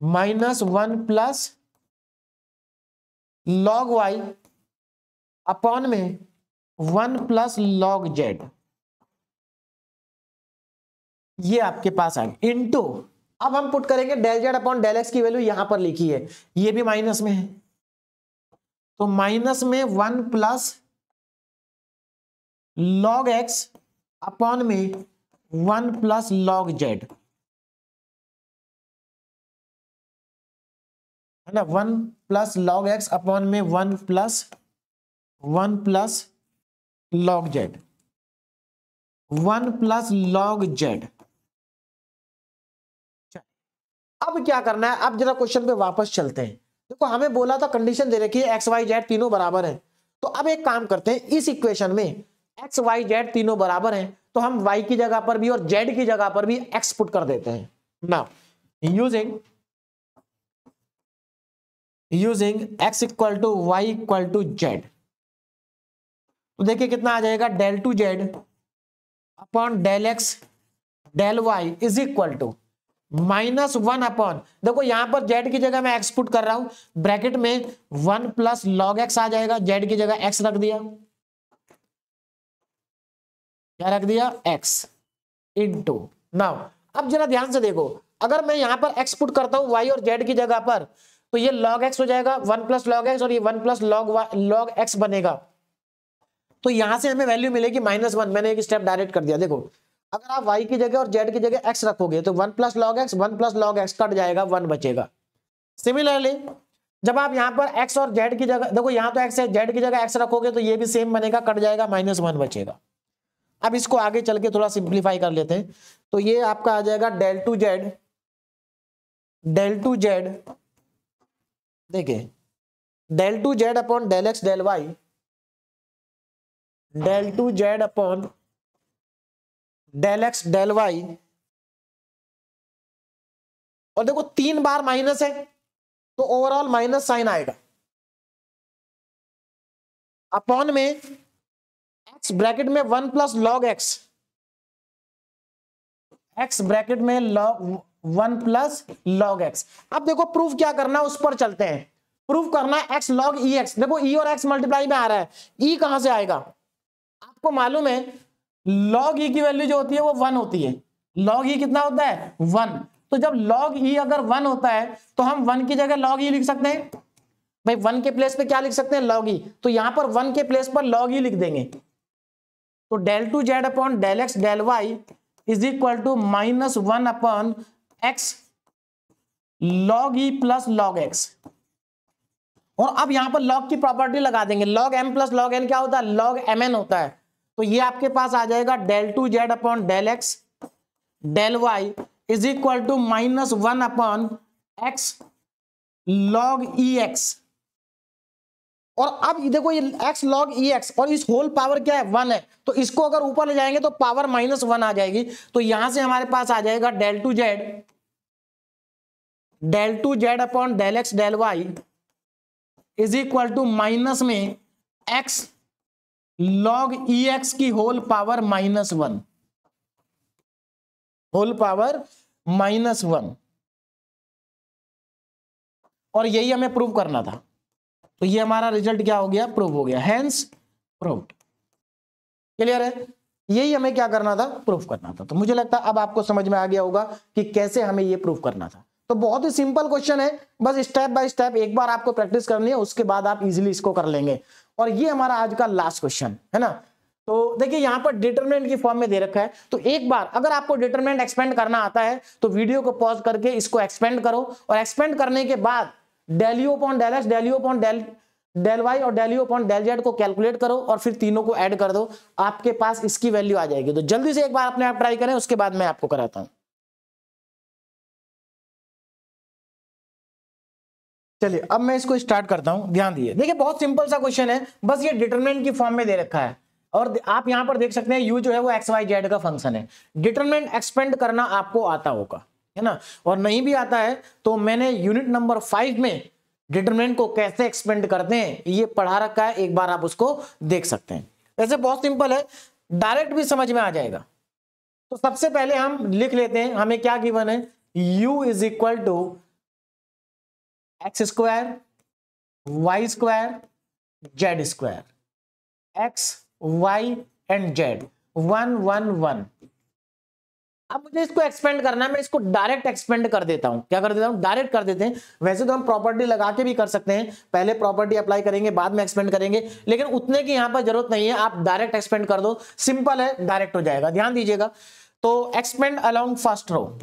-1 plus log y upon में 1 प्लस लॉग जेड, ये आपके पास आ गया, इनटू अब हम पुट करेंगे del z upon del x की वैल्यू यहां पर लिखी है, ये भी माइनस में है, तो माइनस में 1 प्लस लॉग एक्स अपॉन में 1 प्लस लॉग जेड, है ना, 1 प्लस लॉग एक्स अपॉन में 1 plus log z, 1 plus log Z. अब क्या करना है, अब जरा क्वेश्चन पे वापस चलते हैं। देखो हमें बोला था, कंडीशन दे रखी है एक्स वाई जेड तीनों बराबर हैं, तो अब एक काम करते हैं, इस इक्वेशन में एक्स वाई जेड तीनों बराबर हैं, तो हम वाई की जगह पर भी और जेड की जगह पर भी एक्स पुट कर देते हैं। Now using x equal to y equal to z, तो देखिए कितना आ जाएगा, del two z upon del x del y is equal to -1 upon, देखो यहां पर जेड की जगह मैं एक्स पुट कर रहा हूं, ब्रैकेट में 1 प्लस लॉग एक्स आ जाएगा, जेड की जगह एक्स रख दिया, क्या रख दिया, एक्स इनटू। नाउ अब जरा ध्यान से देखो, अगर मैं यहां पर एक्स पुट करता हूं वाई और जेड की जगह पर, तो ये लॉग एक्स हो जाएगा, 1 प्लस लॉग एक्स, और ये 1 प्लस लॉग एक्स बनेगा, तो यहां से हमें वैल्यू मिलेगी -1। मैंने एक स्टेप डायरेक्ट कर दिया। देखो अगर आप y की जगह और z की जगह x रखोगे तो 1 plus log x, 1 plus log x cut जाएगा, 1 बचेगा। सिमिलरली जब आप यहां पर x और z की जगह, देखो यहां तो x है, z की जगह x रखोगे तो ये भी सेम बनेगा, कट जाएगा, -1 बचेगा। अब इसको आगे चल के थोड़ा सिंप्लीफाई कर लेते हैं, तो ये आपका आ जाएगा डेल टू जेड, देखिए del two z upon del x del y, del two z upon del x del y, और देखो 3 बार माइनस है तो ओवरऑल माइनस साइन आएगा, अपॉन में एक्स ब्रैकेट में 1 plus log x, x bracket में 1 प्लस लॉग एक्स। अब देखो प्रूफ क्या करना है, उस पर चलते हैं। प्रूफ करना है एक्स लॉग ई एक्स। देखो ई और एक्स मल्टीप्लाई में आ रहा है, ई कहां से आएगा, आपको मालूम है लॉग ई की वैल्यू जो होती है वो 1 होती है। लॉग ई कितना होता है 1। तो जब लॉग ई अगर 1 होता है तो हम 1 की जगह लॉग ई लिख सकते हैं। भाई 1 के प्लेस पे क्या लिख सकते हैं, लॉग ई। तो यहां पर 1 के प्लेस पर लॉग ई लिख देंगे। तो del two z upon del x del y is equal to -1 upon x log e plus log x. और अब यहां पर लॉग की प्रॉपर्टी लगा देंगे। Log m plus log n क्या होता है, लॉग एम एन होता है। तो ये आपके पास आ जाएगा del two z upon del x del y is equal to -1 upon x log e x. और अब देखो ये x log ex और इस होल पावर क्या है 1 है, तो इसको अगर ऊपर ले जाएंगे तो पावर -1 आ जाएगी। तो यहां से हमारे पास आ जाएगा del two z upon del x del y is equal to minus में x log ex की होल पावर -1, होल पावर -1। और यही हमें प्रूव करना था। तो ये हमारा रिजल्ट क्या हो गया, प्रूव हो गया, हेंस प्रूव्ड। क्लियर है, यही हमें क्या करना था, प्रूव करना था। तो मुझे लगता है अब आपको समझ में आ गया होगा कि कैसे हमें ये प्रूव करना था। तो बहुत ही सिंपल क्वेश्चन है, बस स्टेप बाय स्टेप एक बार आपको प्रैक्टिस करनी है, उसके बाद आप इजीली इसको कर लेंगे। और ये हमारा आज का लास्ट क्वेश्चन है ना। तो देखिए यहां पर डिटरमिनेंट की फॉर्म में दे रखा है। तो एक बार अगर आपको डिटरमिनेंट एक्सपेंड करना आता है तो वीडियो को पॉज करके इसको एक्सपेंड करो, और एक्सपेंड करने के बाद del u upon del x del u upon del y और del u upon del z को कैलकुलेट करो और फिर तीनों को ऐड कर दो, आपके पास इसकी वैल्यू आ जाएगी। तो जल्दी से एक बार अपने आप ट्राई करें, उसके बाद मैं आपको कराता हूं। चलिए अब मैं इसको स्टार्ट करता हूं, ध्यान दिए। देखिए बहुत सिंपल सा क्वेश्चन है, बस ये डिटरमिनेंट की फॉर्म में दे रखा है और आप यहां पर देख सकते हैं यू जो है वो एक्स वाई जेड का फंक्शन है। डिटरमिनेंट एक्सपेंड करना आपको आता होगा, है ना। और नहीं भी आता है तो मैंने यूनिट नंबर 5 में डिटरमिनेंट को कैसे एक्सपेंड करते हैं ये पढ़ा रखा है, एक बार आप उसको देख सकते हैं। वैसे बहुत सिंपल है, डायरेक्ट भी समझ में आ जाएगा। तो सबसे पहले हम लिख लेते हैं, हमें क्या गिवन है, u is equal to x square y square z square, x y and z 1 1 1। अब मुझे इसको एक्सपेंड करना है, मैं इसको डायरेक्ट एक्सपेंड कर देता हूं। क्या कर देता हूं, डायरेक्ट कर देते हैं। वैसे तो हम प्रॉपर्टी लगा के भी कर सकते हैं, पहले प्रॉपर्टी अप्लाई करेंगे बाद में एक्सपेंड करेंगे, लेकिन उतने की यहां पर जरूरत नहीं है, आप डायरेक्ट एक्सपेंड कर दो, सिंपल है, डायरेक्ट हो जाएगा। ध्यान दीजिएगा। तो एक्सपेंड अलोंग फर्स्ट रो,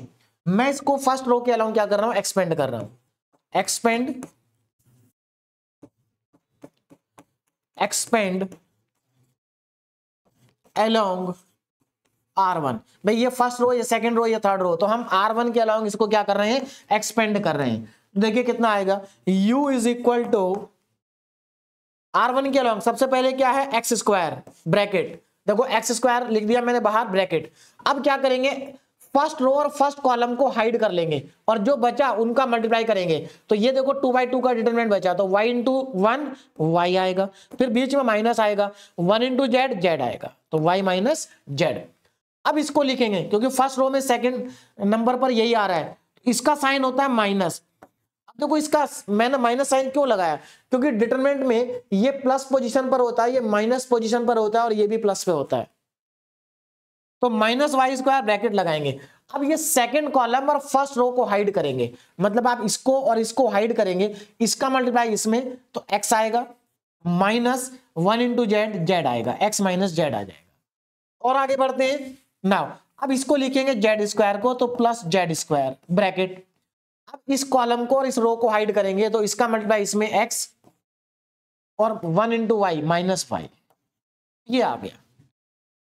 मैं इसको फर्स्ट रो के अलोंग क्या कर रहा हूं, एक्सपेंड कर रहा हूं। Expand along R1। भाई ये फर्स्ट रो, ये सेकंड रो, ये थर्ड रो, तो हम R1 के अलाउंग इसको क्या कर रहे हैं, एक्सपेंड कर रहे हैं। देखिए कितना आएगा, u is equal to R1 के अलाउंग सबसे पहले क्या है, एक्स स्क्वायर ब्रैकेट, देखो एक्स स्क्वायर लिख दिया मैंने बाहर ब्रैकेट। अब क्या करेंगे, फर्स्ट रो और फर्स्ट कॉलम को हाइड कर लेंगे और जो बचा उनका मल्टीप्लाई करेंगे। तो ये देखो 2/2 का डिटरमिनेंट बचा, तो y इंटू 1 y आएगा, फिर बीच में माइनस आएगा, 1 इंटू जेड जेड आएगा, तो y माइनस जेड। अब इसको लिखेंगे क्योंकि फर्स्ट रो में सेकंड नंबर पर यही आ रहा है, इसका साइन होता है माइनस। अब देखो इसका मैंने माइनस साइन क्यों लगाया, क्योंकि डिटरमिनेंट में ये प्लस पोजीशन पर होता है, ये माइनस पोजीशन पर होता है और ये भी प्लस पे होता है। तो माइनस वाई स्क्वायर ब्रैकेट लगाएंगे। अब ये सेकंड कॉलम और फर्स्ट रो को हाइड करेंगे, मतलब आप इसको और इसको हाइड करेंगे, इसका मल्टीप्लाई इसमें, तो x आएगा माइनस 1 इंटू जेड जेड आएगा, x माइनस जेड आ जाएगा। और आगे बढ़ते हैं नाउ, अब इसको लिखेंगे जेड स्क्वायर को, तो प्लस जेड स्क्वायर ब्रैकेट। अब इस कॉलम को और इस रो को हाइड करेंगे, तो इसका मल्टीप्लाई इसमें x और 1 इंटू वाई माइनस वाई, ये आ गया।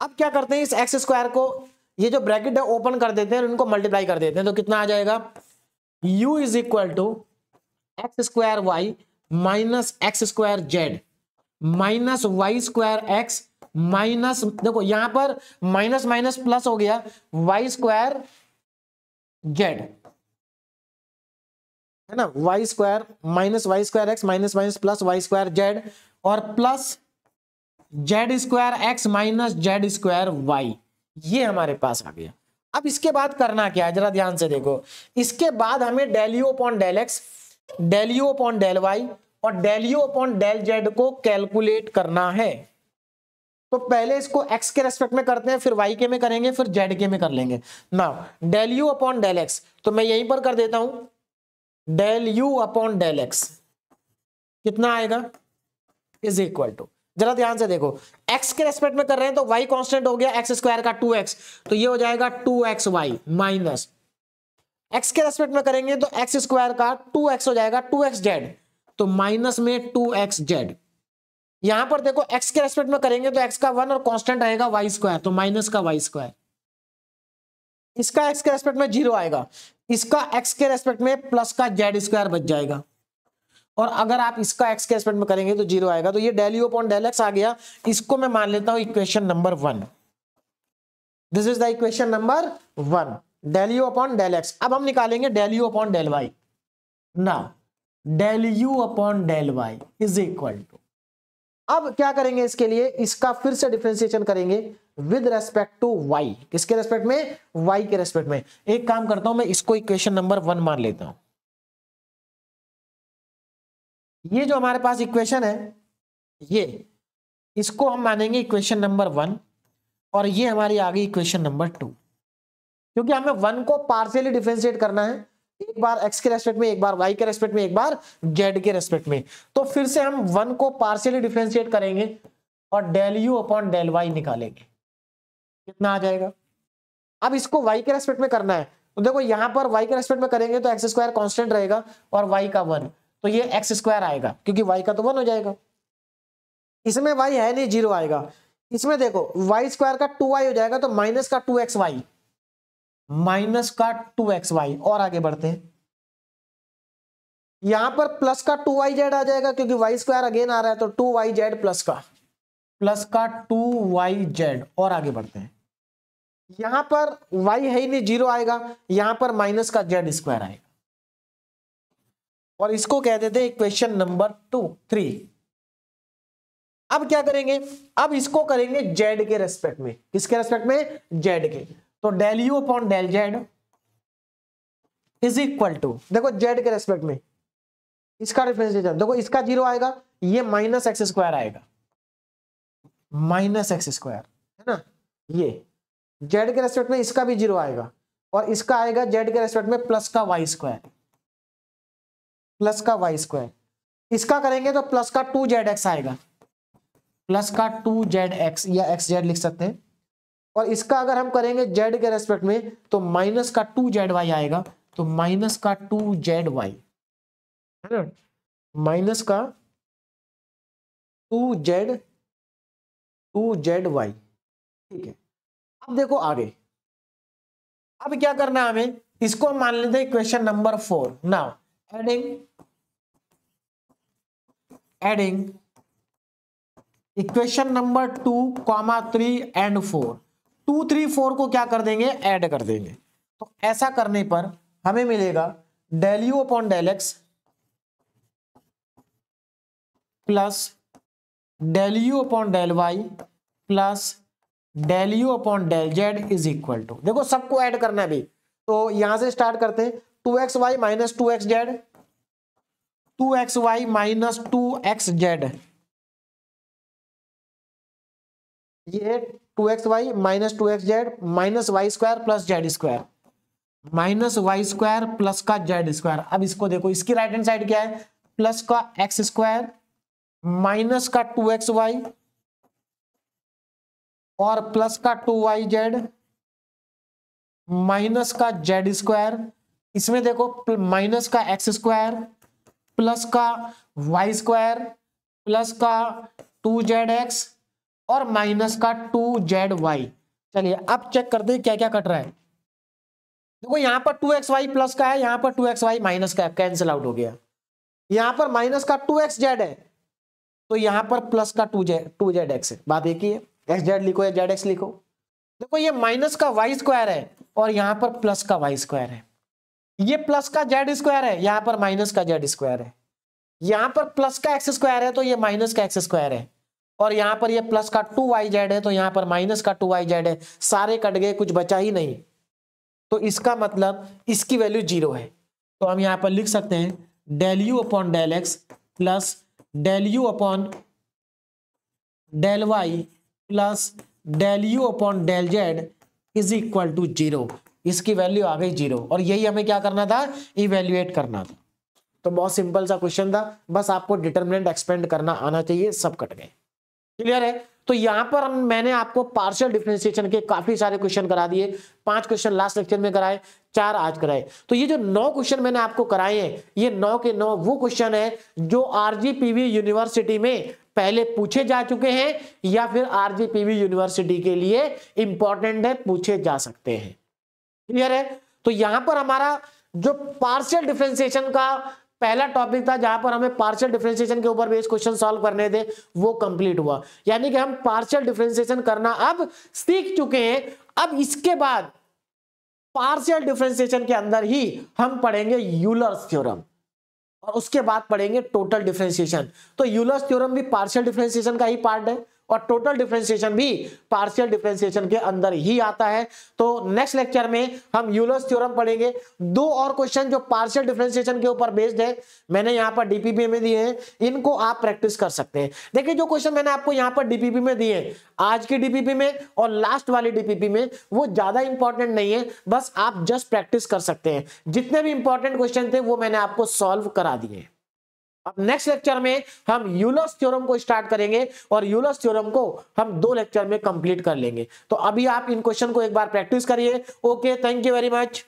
अब क्या करते हैं, इस एक्स स्क्वायर को, ये जो ब्रैकेट है ओपन कर देते हैं और इनको मल्टीप्लाई कर देते हैं, तो कितना आ जाएगा, u is equal to x square y minus x square z minus y square x minus, देखो यहां पर माइनस माइनस प्लस हो गया, वाई स्क्वायर जेड, है ना, y square minus y square x minus minus plus y square z और plus z square x minus z square y, ये हमारे पास आ गया। अब इसके बाद करना क्या है जरा ध्यान से देखो, इसके बाद हमें del u upon del x, del u upon del y और del u upon del z को कैलकुलेट करना है। तो पहले इसको x के रेस्पेक्ट में करते हैं, फिर y के में करेंगे, फिर z के में कर लेंगे। Now del u upon del x, तो मैं यहीं पर कर देता हूं, del u upon del x कितना आएगा, इज इक्वल टू, जरा ध्यान से देखो, x के रेस्पेक्ट में कर रहे हैं तो y कांस्टेंट हो गया x स्क्वायर का 2x, तो ये हो जाएगा 2xy माइनस x के रेस्पेक्ट में करेंगे तो x स्क्वायर का 2x हो जाएगा 2xz, तो माइनस में 2xz। यहां पर देखो x के रेस्पेक्ट में करेंगे तो x का 1 और कांस्टेंट आएगा y स्क्वायर, तो माइनस का y स्क्वायर। इसका x के रेस्पेक्ट में 0 आएगा, इसका x के रेस्पेक्ट में प्लस का z स्क्वायर बच जाएगा, और अगर आप इसका x के रेस्पेक्ट में करेंगे तो 0 आएगा। तो ये del u upon del x आ गया, इसको मैं मान लेता हूं equation number 1। This is the equation number 1, del u upon del x. अब हम निकालेंगे del u upon del y. Now del u upon del y is equal to, अब क्या करेंगे इसके लिए, इसका फिर से डिफरेंशिएशन करेंगे विद रेस्पेक्ट टू y, किसके रेस्पेक्ट में, y के रेस्पेक्ट में। एक काम करता हूं मैं इसको इक्वेशन नंबर 1 मान लेता हूं। ये जो हमारे पास इक्वेशन है, ये इसको हम मानेंगे इक्वेशन नंबर 1, और ये हमारी आ गई इक्वेशन नंबर 2, क्योंकि हमें 1 को पार्शियली डिफरेंशिएट करना है, एक बार x के रेस्पेक्ट में, एक बार y के रेस्पेक्ट में, एक बार z के रेस्पेक्ट में। तो फिर से हम 1 को पार्शियली डिफरेंशिएट करेंगे और del u upon del y निकालेंगे, कितना आ जाएगा। अब इसको y के रेस्पेक्ट में करना है, तो देखो यहां पर y के रेस्पेक्ट में करेंगे तो x स्क्वायर कांस्टेंट रहेगा और y का 1, तो ये x स्क्वायर आएगा क्योंकि y का तो 1 हो जाएगा। इसमें y है नहीं, 0 आएगा। इसमें देखो y स्क्वायर का 2y हो जाएगा, तो माइनस का 2xy, माइनस का 2xy, और आगे बढ़ते हैं। यहां पर प्लस का 2yz आ जाएगा क्योंकि y स्क्वायर अगेन आ रहा है, तो 2yz प्लस का 2yz, और आगे बढ़ते हैं। यहां पर y है ही नहीं, 0 आएगा, यहां पर माइनस का z स्क्वायर आएगा, और इसको कह देते हैं इक्वेशन नंबर 3। अब क्या करेंगे, अब इसको करेंगे z के रेस्पेक्ट में, किसके रेस्पेक्ट में, z के। तो del u upon del z is equal to, देखो z के रेस्पेक्ट में इसका डिफरेंशिएशन, देखो इसका 0 आएगा, ये माइनस एक्स स्क्वायर आएगा, माइनस एक्स स्क्वायर है ना, ये z के रेस्पेक्ट में इसका भी 0 आएगा, और इसका आएगा z के रेस्पेक्ट में प्लस का y स्क्वायर, प्लस का y स्क्वायर। इसका करेंगे तो प्लस का 2zx आएगा, प्लस का 2zx या xz लिख सकते हैं, और इसका अगर हम करेंगे z के रेस्पेक्ट में तो माइनस का 2zy आएगा, तो माइनस का 2zy है ना, माइनस का 2zy, ठीक है। अब देखो आगे, अब क्या करना है हमें, इसको हम मान लेते हैं equation number 4। Now adding equation number 2, 3 and 4, 2, 3, 4 को क्या कर देंगे, ऐड कर देंगे। तो ऐसा करने पर हमें मिलेगा del u upon del x plus del u upon del y plus del u upon del z is equal to, देखो सबको ऐड करना है भी, तो यहां से स्टार्ट करते हैं, 2xy minus 2xz, 2xy minus 2xz, ये 2xy minus 2xz minus y square plus z square, minus y square plus का जेड स्क्वायर। अब इसको देखो, इसकी राइट हैंड साइड क्या है, प्लस का एक्स स्क्वायर माइनस का 2xy और प्लस का 2yz माइनस का जेड स्क्वायर। इसमें देखो माइनस का एक्स स्क्वायर प्लस का वाई स्क्वायर प्लस का 2zx और माइनस का 2zy। चलिए अब चेक करते हैं क्या क्या कट रहा है। देखो यहां पर 2xy प्लस का है, यहां पर 2xy माइनस का है, कैंसिल आउट हो गया। यहां पर माइनस का 2xz है, तो यहां पर प्लस का 2zx है, बात एक ही है, xz लिखो या zx लिखो। देखो ये माइनस का वाई स्क्वायर है और यहां पर प्लस का वाई स्क्वायर है, ये प्लस का जेड स्क्वायर है, यहां पर माइनस का जेड स्क्वायर है, यहां पर प्लस का एक्स स्क्वायर है तो ये माइनस का एक्स स्क्वायर है, और यहां पर ये प्लस का 2yz है तो यहां पर माइनस का 2yz है। सारे कट गए, कुछ बचा ही नहीं। तो इसका मतलब इसकी वैल्यू 0 है। तो हम यहां पर लिख सकते हैं del u upon del x plus del u upon del y plus del u upon del z is equal to 0। इसकी वैल्यू आ गई 0 और यही हमें क्या करना था, इवेल्युएट करना था। तो बहुत सिंपल सा क्वेश्चन था, बस आपको डिटरमिनेंट एक्सपेंड करना आना चाहिए, सब कट गए। क्लियर है। तो यहां पर मैंने आपको पार्शियल डिफरेंशिएशन के काफी सारे क्वेश्चन करा दिए। 5 क्वेश्चन लास्ट लेक्चर में कराए, 4 आज कराए। तो ये जो 9 क्वेश्चन मैंने आपको कराए हैं, ये 9 के 9 वो क्वेश्चन है जो आरजीपीवी यूनिवर्सिटी में पहले पूछे जा चुके हैं या फिर आरजीपीवी यूनिवर्सिटी के लिए इंपॉर्टेंट है, पूछे जा सकते हैं। क्लियर है। तो यहां पर हमारा जो पार्शियल डिफरेंशिएशन का पहला टॉपिक था, जहां पर हमें पार्शियल डिफरेंशिएशन के ऊपर बेस्ड क्वेश्चन सॉल्व करने थे, वो कंप्लीट हुआ। यानी कि हम पार्शियल डिफरेंशिएशन करना अब सीख चुके हैं। अब इसके बाद पार्शियल डिफरेंशिएशन के अंदर ही हम पढ़ेंगे यूलर्स थ्योरम और उसके बाद पढ़ेंगे टोटल डिफरेंशिएशन। तो यूलर्स थ्योरम भी पार्शियल डिफरेंशिएशन का ही पार्ट है और टोटल डिफरेंशिएशन भी पार्शियल डिफरेंशिएशन के अंदर ही आता है। तो नेक्स्ट लेक्चर में हम यूलर्स थ्योरम पढ़ेंगे। 2 और क्वेश्चन जो पार्शियल डिफरेंशिएशन के ऊपर बेस्ड है, मैंने यहां पर डीपीपी में दिए हैं, इनको आप प्रैक्टिस कर सकते हैं। देखिए जो क्वेश्चन मैंने आपको यहां पर डीपीपी में दिए हैं, आज की डीपीपी में और लास्ट वाली डीपीपी में, वो ज्यादा इंपॉर्टेंट नहीं है, बस आप जस्ट प्रैक्टिस कर सकते हैं। जितने भी इंपॉर्टेंट क्वेश्चन थे वो मैंने आपको सॉल्व करा दिए। अब नेक्स्ट लेक्चर में हम यूलर्स थ्योरम को स्टार्ट करेंगे और यूलर्स थ्योरम को हम 2 लेक्चर में कंप्लीट कर लेंगे। तो अभी आप इन क्वेश्चन को एक बार प्रैक्टिस करिए। Okay, thank you very much.